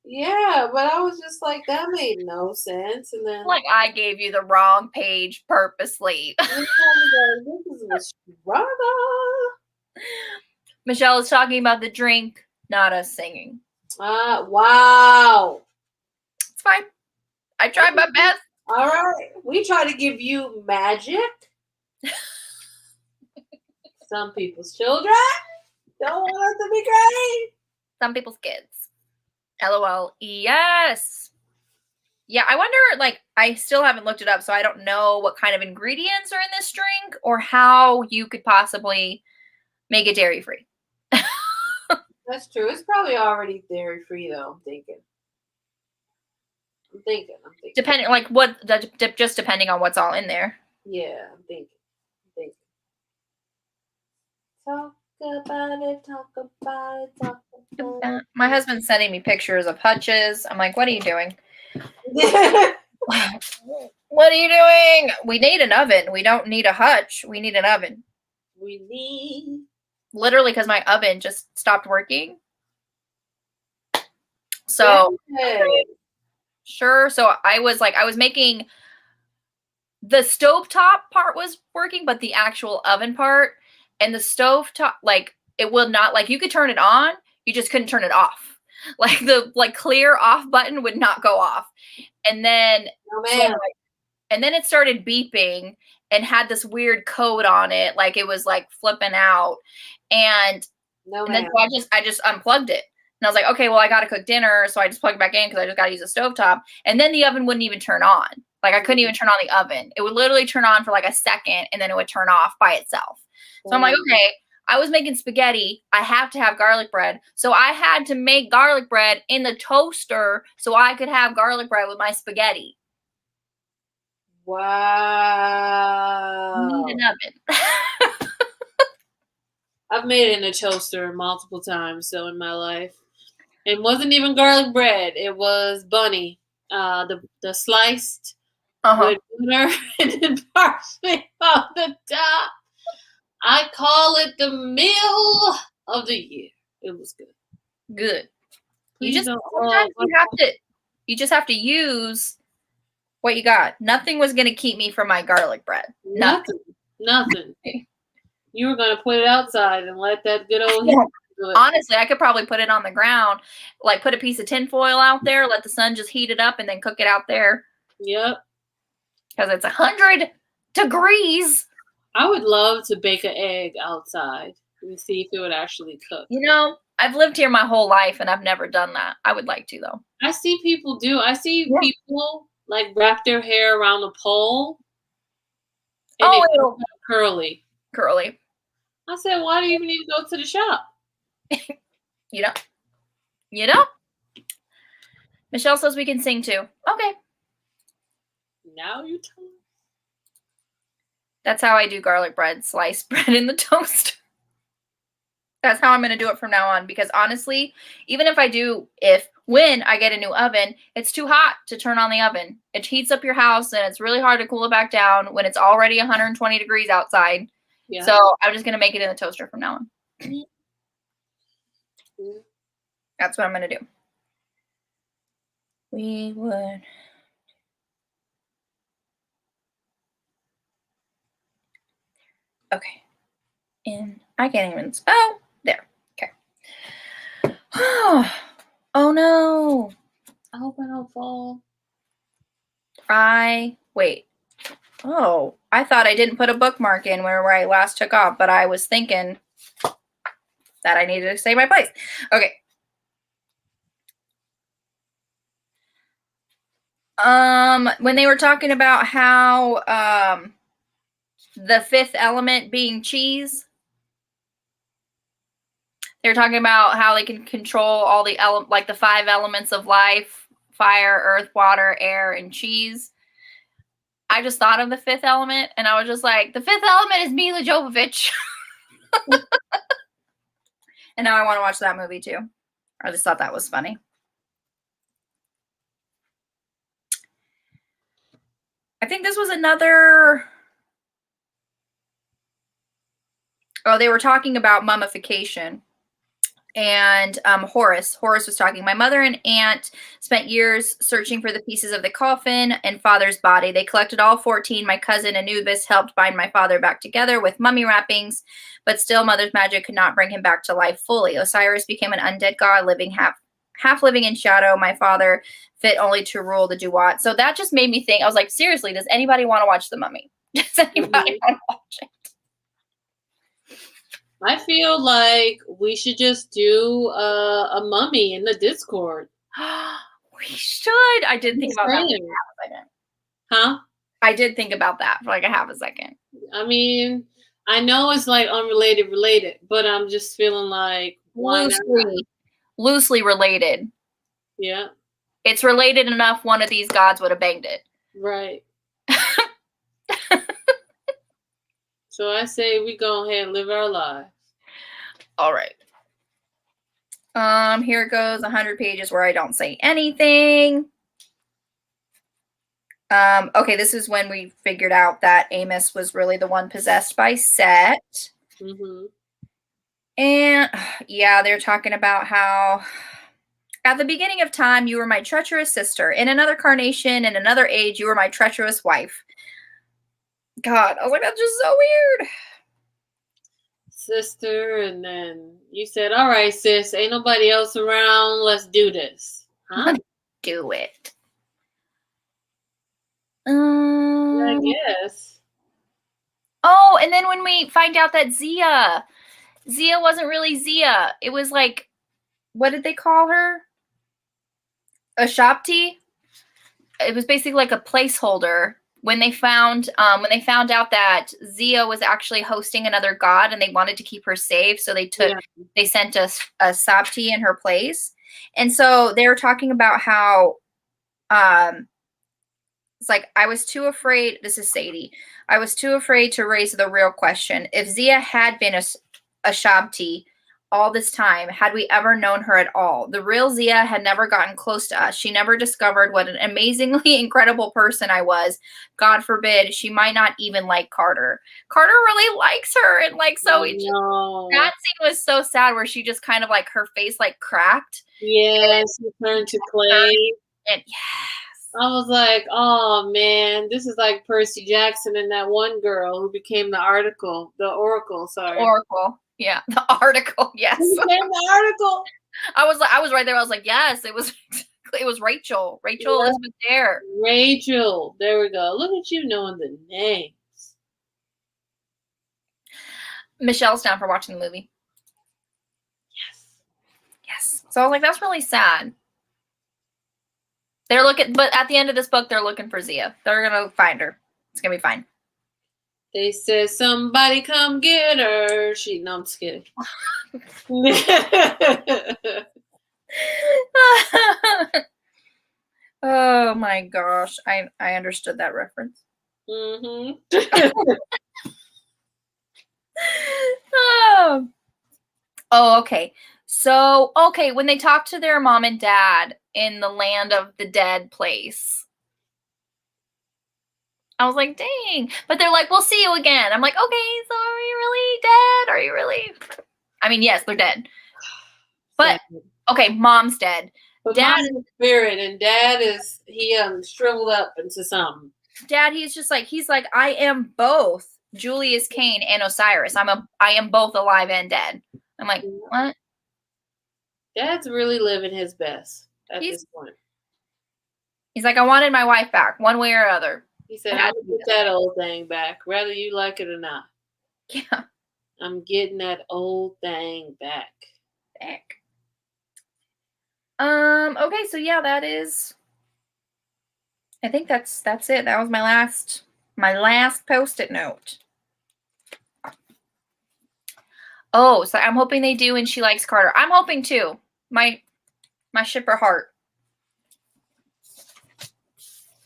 Yeah, but I was just like, that made no sense. And then, like, I gave you the wrong page purposely. This is a struggle. Michelle is talking about the drink, not us singing. Wow. It's fine. I tried my best. All right. We try to give you magic. Some people's children don't want it to be great. Some people's kids. LOL. Yes. Yeah, I wonder, like, I still haven't looked it up, so I don't know what kind of ingredients are in this drink or how you could possibly make it dairy-free. That's true. It's probably already dairy-free, though, I'm thinking. Depending, like, just depending on what's all in there. Yeah, I'm thinking. Talk about it, talk about it, talk about it. My husband's sending me pictures of hutches. I'm like, what are you doing? What are you doing? We need an oven. We don't need a hutch. We need an oven. Literally, because my oven just stopped working. So, sure. So I was making the stovetop part was working, but the actual oven part and the stovetop, like, it will not, like, you could turn it on, you just couldn't turn it off. Like, the clear off button would not go off. And then, and then it started beeping and had this weird code on it. Like, it was like flipping out. And then so I just unplugged it. And I was like, okay, well, I got to cook dinner. So I just plugged it back in because I just got to use a stovetop. And then the oven wouldn't even turn on. Like, I couldn't even turn on the oven. It would literally turn on for like a second and then it would turn off by itself. So I'm like, okay, I was making spaghetti. I have to have garlic bread. So I had to make garlic bread in the toaster so I could have garlic bread with my spaghetti. Wow. You need an oven. I've made it in a toaster multiple times, so in my life. It wasn't even garlic bread. It was bunny. The sliced with butter and then parsley on the top. I call it the meal of the year. It was good. Good. You just have to use what you got. Nothing was going to keep me from my garlic bread. Nothing. You were going to put it outside and let that good old heat do it. Honestly, I could probably put it on the ground, like put a piece of tinfoil out there, let the sun just heat it up, and then cook it out there. Yep. Because it's 100 degrees. I would love to bake an egg outside and see if it would actually cook. You know, I've lived here my whole life, and I've never done that. I would like to, though. I see people do. I see people like wrap their hair around a pole. And it goes curly. Curly. I said, why do you even need to go to the shop? You know? Michelle says we can sing too. Okay. Now you tell me. That's how I do garlic bread. Sliced bread in the toast. That's how I'm going to do it from now on. Because honestly, even when I get a new oven, it's too hot to turn on the oven. It heats up your house and it's really hard to cool it back down when it's already 120 degrees outside. Yeah. So I'm just going to make it in the toaster from now on. That's what I'm going to do. We would. Okay. And I can't even spell. There. Okay. Oh no. I hope I don't fall. Wait. Oh, I thought I didn't put a bookmark in where I last took off, but I was thinking that I needed to save my place. Okay. When they were talking about how the fifth element being cheese, they were talking about how they can control all the like the 5 elements of life: fire, earth, water, air, and cheese. I just thought of the 5th element, and I was just like, the 5th element is Mila Jovovich. And now I want to watch that movie too. I just thought that was funny. I think this was another. Oh, they were talking about mummification. And Horace was talking. My mother and aunt spent years searching for the pieces of the coffin and father's body. They collected all 14. My cousin Anubis helped bind my father back together with mummy wrappings, but still mother's magic could not bring him back to life fully. Osiris became an undead god, living half living in shadow. My father fit only to rule the Duat. So that just made me think. I was like, seriously, does anybody want to watch The Mummy? Does anybody want to watch it? I feel like we should just do a mummy in the Discord. We should. I did think about that for half a second. Huh? I did think about that for like a half a second. I mean, I know it's like related, but I'm just feeling like loosely related. Yeah. It's related enough one of these gods would have banged it. Right. So I say we go ahead and live our lives. All right. Here it goes, 100 pages where I don't say anything. Okay, this is when we figured out that Amos was really the one possessed by Set. Mm-hmm. And yeah, they're talking about how at the beginning of time, you were my treacherous sister. In another carnation, in another age, you were my treacherous wife. God, I was like, that's just so weird. Sister, and then you said, all right, sis, ain't nobody else around. Let's do this. Huh? Let's do it. I guess. Oh, and then when we find out that Zia wasn't really Zia. It was like, what did they call her? A Shopti? It was basically like a placeholder. When they found out that Zia was actually hosting another god and they wanted to keep her safe, so they sent us a Sapti in her place. And so they were talking about how it's like, I was too afraid. This is Sadie. I was too afraid to raise the real question. If Zia had been a Shabti all this time, had we ever known her at all? The real Zia had never gotten close to us. She never discovered what an amazingly incredible person I was. God forbid, she might not even like Carter. Carter really likes her. And like, so that scene was so sad where she just kind of like, her face like cracked. Yes, she turned to clay. And I was like, oh man, this is like Percy Jackson and that one girl who became the Oracle. Yeah, the article. Yes, who became the article. I was right there. I was like, yes, it was Rachel. Rachel Elizabeth Dare. Rachel, there we go. Look at you knowing the names. Michelle's down for watching the movie. Yes. So I was like, that's really sad. They're looking, but at the end of this book, they're looking for Zia. They're going to find her. It's going to be fine. They said, somebody come get her. No, I'm just kidding. Oh my gosh. I understood that reference. Mm-hmm. Oh, okay. So, okay, when they talk to their mom and dad in the land of the dead place, I was like, dang. But they're like, we'll see you again. I'm like, okay, so are you really dead? Are you really? I mean, yes, they're dead. But, okay, mom's dead. But Dad is a spirit, and Dad is, he shriveled up into something. Dad, he's like, I am both Julius Cain and Osiris. I am both alive and dead. I'm like, what? Dad's really living his best at this point. He's like, I wanted my wife back, one way or other. He said, I'm going to get that old thing back, whether you like it or not. Yeah. I'm getting that old thing back. Okay, so yeah, that is, I think that's it. That was my last Post-it note. Oh, so I'm hoping they do, and she likes Carter. I'm hoping too. My shipper heart.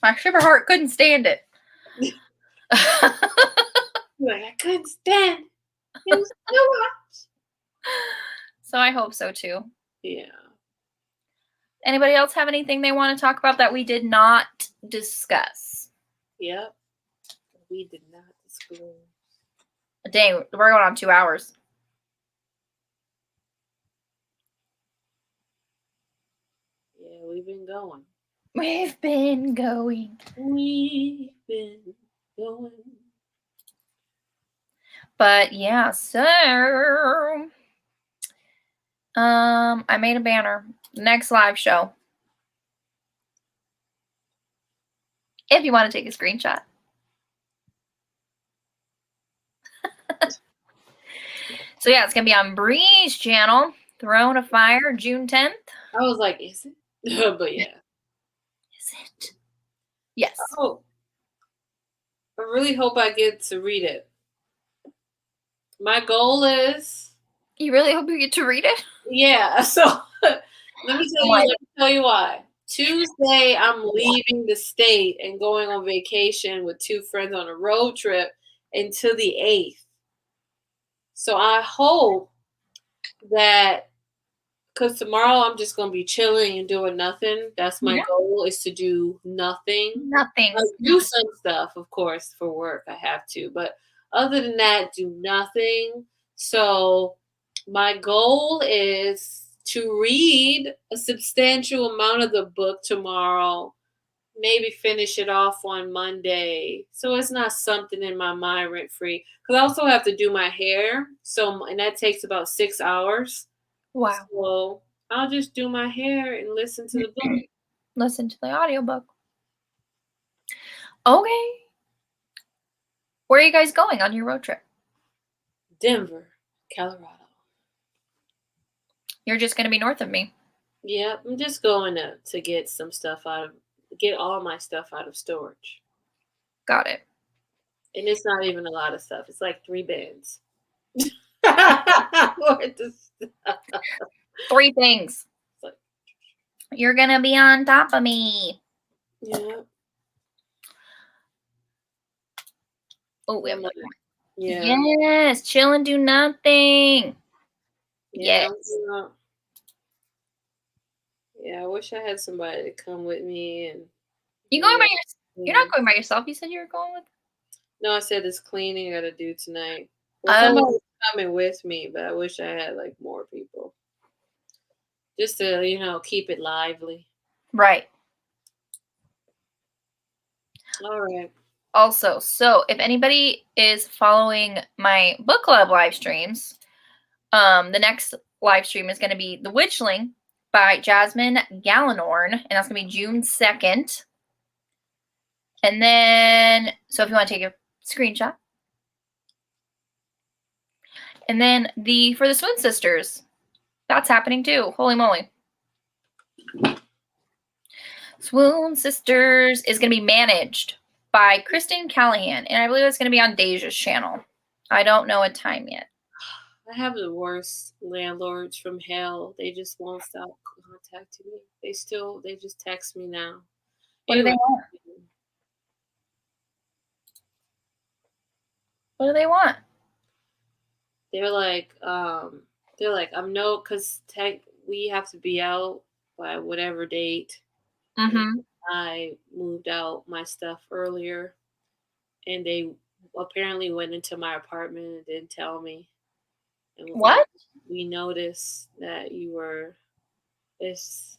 My shipper heart couldn't stand it. Like, I couldn't stand it. Was so much. So I hope so too. Yeah. Anybody else have anything they want to talk about that we did not discuss? Yep. We did not discuss. Dang, we're going on 2 hours. Yeah, we've been going. We've been going. But yeah, so I made a banner. Next live show. If you want to take a screenshot. So yeah, it's gonna be on Bree's channel. Throne of Fire, June 10th. I was like, is it? But yeah. Is it? Yes. Oh. I really hope I get to read it. My goal is. You really hope you get to read it? Yeah. So let me tell you why. Tuesday, I'm leaving the state and going on vacation with 2 friends on a road trip until the 8th. So I hope that, because tomorrow I'm just going to be chilling and doing nothing. That's my goal, is to do nothing. Nothing. I'll do some stuff, of course, for work. I have to. But other than that, do nothing. So my goal is to read a substantial amount of the book tomorrow, maybe finish it off on Monday, so it's not something in my mind rent free. Because I also have to do my hair, and that takes about 6 hours. Wow. So I'll just do my hair and listen to the book. Listen to the audiobook. Okay. Where are you guys going on your road trip? Denver, Colorado. You're just going to be north of me. Yeah, I'm just going to get some stuff get all my stuff out of storage. Got it. And it's not even a lot of stuff. It's like 3 bins. 3 things. You're going to be on top of me. Yeah. Oh, we have another one. Yeah. Yes, chill and do nothing. Yeah, yes. Yeah, I wish I had somebody to come with me. And you're not going by yourself. You said you were going with. No, I said this cleaning I got to do tonight. Well, somebody's coming with me, but I wish I had like more people, just to keep it lively. Right. All right. Also, so if anybody is following my book club live streams, the next live stream is going to be The Witchling by Jasmine Gallinorn, and that's going to be June 2nd. And then, so if you want to take a screenshot. And then for the Swoon Sisters, that's happening too. Holy moly. Swoon Sisters is going to be managed by Kristen Callahan, and I believe it's going to be on Deja's channel. I don't know a time yet. I have the worst landlords from hell. They just won't stop contacting me. They just text me now. What do they want? What do they want? They're like, I'm no, because we have to be out by whatever date. Mm-hmm. I moved out my stuff earlier, and they apparently went into my apartment and didn't tell me. And was what? Like, we noticed that you were this.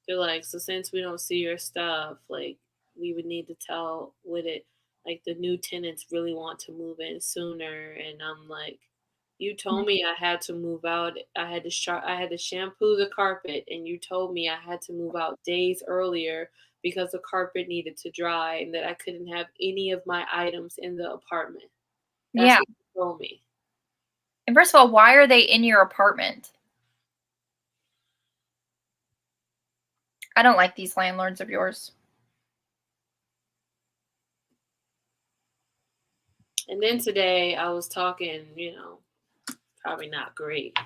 They're like, so since we don't see your stuff, like, we would need to tell with it, like, the new tenants really want to move in sooner. And I'm like, you told me I had to move out. I had to shampoo the carpet, and you told me I had to move out days earlier because the carpet needed to dry and that I couldn't have any of my items in the apartment. That's what you told me. And first of all, why are they in your apartment? I don't like these landlords of yours. And then today I was talking, probably not great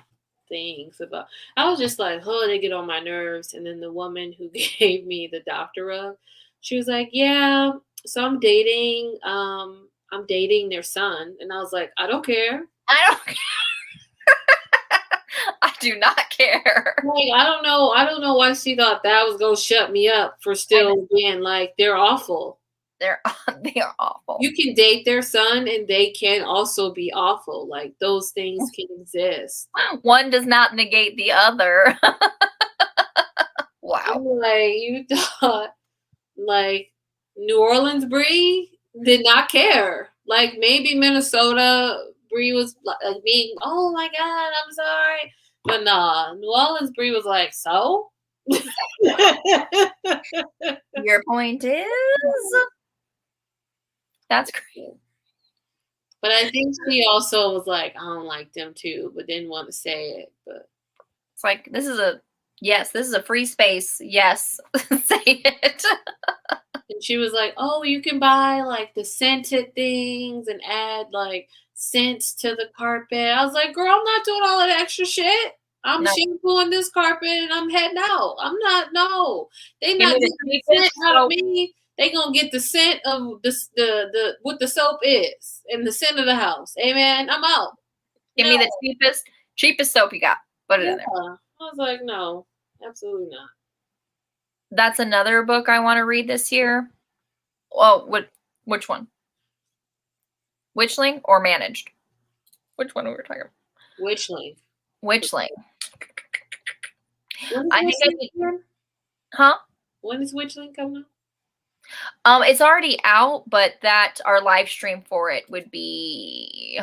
things about. I was just like, oh, they get on my nerves. And then the woman who gave me the doctor rug, she was like, yeah, so I'm dating their son. And I was like, I don't care. I don't care. I do not care. Like, I don't know why she thought that was gonna shut me up for still being like, they're awful. They are awful. You can date their son and they can also be awful. Like, those things can exist. One does not negate the other. Wow. Like, you thought, like, New Orleans Bree did not care. Like, maybe Minnesota Bree was like being, oh my God, I'm sorry. But nah, New Orleans Bree was like, so? Your point is? That's great. But I think she also was like, I don't like them too, but didn't want to say it. But it's like, this is a free space. Yes, say it. And she was like, oh, you can buy like the scented things and add like scents to the carpet. I was like, girl, I'm not doing all of that extra shit. I'm shampooing this carpet and I'm heading out. I'm not, no. They not getting the scent out of me. They gonna get the scent of the what the soap is and the scent of the house. Amen. I'm out. Give me the cheapest soap you got. Put it in there. I was like, no, absolutely not. That's another book I want to read this year. Oh, which one? Witchling or Managed? Which one were we talking about? Witchling. Witchling. I think Huh? When is Witchling coming out? It's already out, but our live stream for it would be,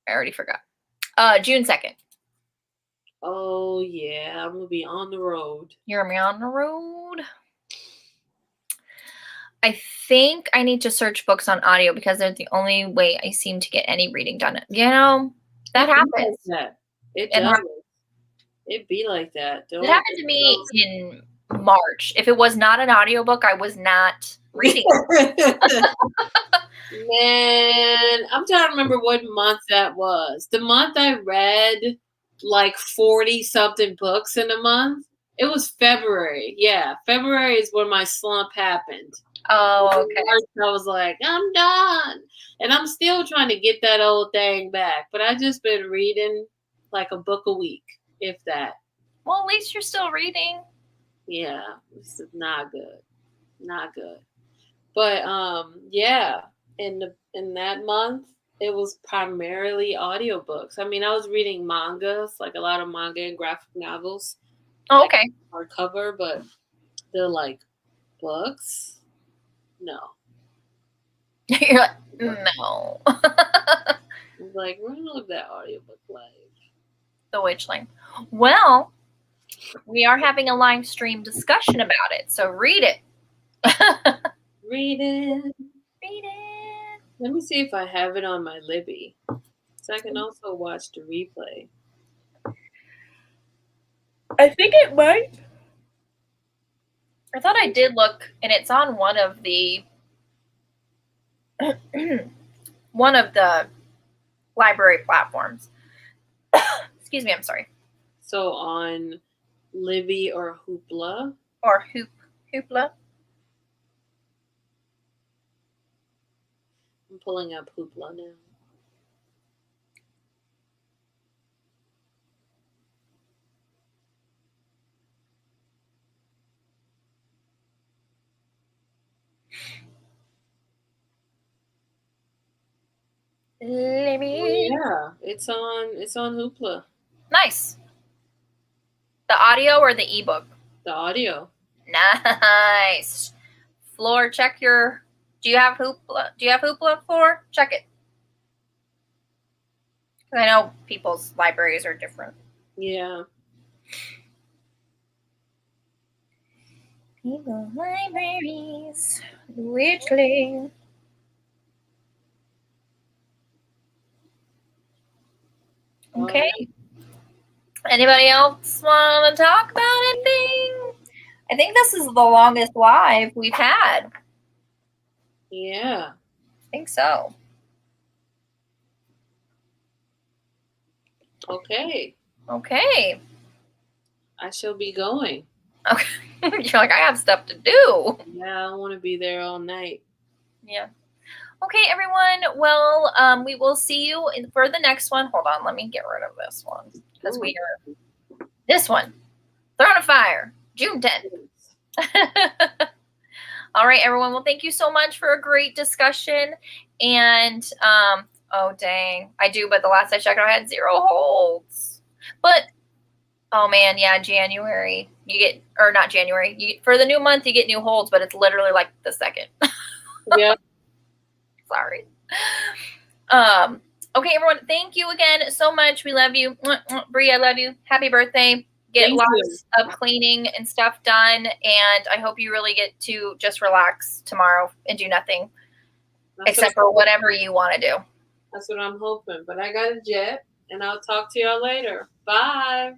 I already forgot. June 2nd. Oh yeah, I'm gonna be on the road. You're gonna be on the road. I think I need to search books on audio because they're the only way I seem to get any reading done. You know, that happens. It does. It'd be like that. It happened to me in March. If it was not an audiobook, I was not reading it. Man, I'm trying to remember what month that was. The month I read like 40 something books in a month. It was February. Yeah, February is when my slump happened. Oh, okay. I was like, I'm done. And I'm still trying to get that old thing back. But I just been reading like a book a week, if that. Well, at least you're still reading. Yeah, this is not good. Not good. But yeah, in that month, it was primarily audiobooks. I mean, I was reading mangas, like a lot of manga and graphic novels. Oh, okay. Hardcover, but they're like books. No. You're like, no. I was like, we're gonna live that audiobook life. The Witchling. Well, we are having a live stream discussion about it, so read it. Read it. Read it. Let me see if I have it on my Libby. So I can also watch the replay. I think it might. I thought I did look, and it's on one of the library platforms. Excuse me, I'm sorry. So on Libby or Hoopla? Or Hoopla. I'm pulling up Hoopla now. Libby. Oh, yeah, it's on Hoopla. Nice. The audio or the ebook? The audio. Nice. Floor, check your. Do you have Hoopla? Do you have Hoopla, Floor? Check it. Because I know people's libraries are different. Yeah. People libraries, weirdly. Okay. Anybody else want to talk about anything? I think this is the longest live we've had. Yeah. I think so. Okay. Okay. I shall be going. Okay. You're like, I have stuff to do. Yeah, I don't want to be there all night. Yeah. Okay, everyone. Well, we will see you for the next one. Hold on. Let me get rid of this one. Because we are... This one. Throne of Fire. June 10th. All right, everyone. Well, thank you so much for a great discussion. And, oh, dang. I do, but the last I checked, I had 0 holds. But, oh, man, yeah, January. You get, or not January. For the new month, you get new holds, but it's literally like the 2nd. Yeah. Sorry. Okay, everyone. Thank you again so much. We love you. Bree, I love you. Happy birthday. Get lots of cleaning and stuff done. And I hope you really get to just relax tomorrow and do nothing except for whatever you want to do. That's what I'm hoping. But I got a jet, and I'll talk to y'all later. Bye.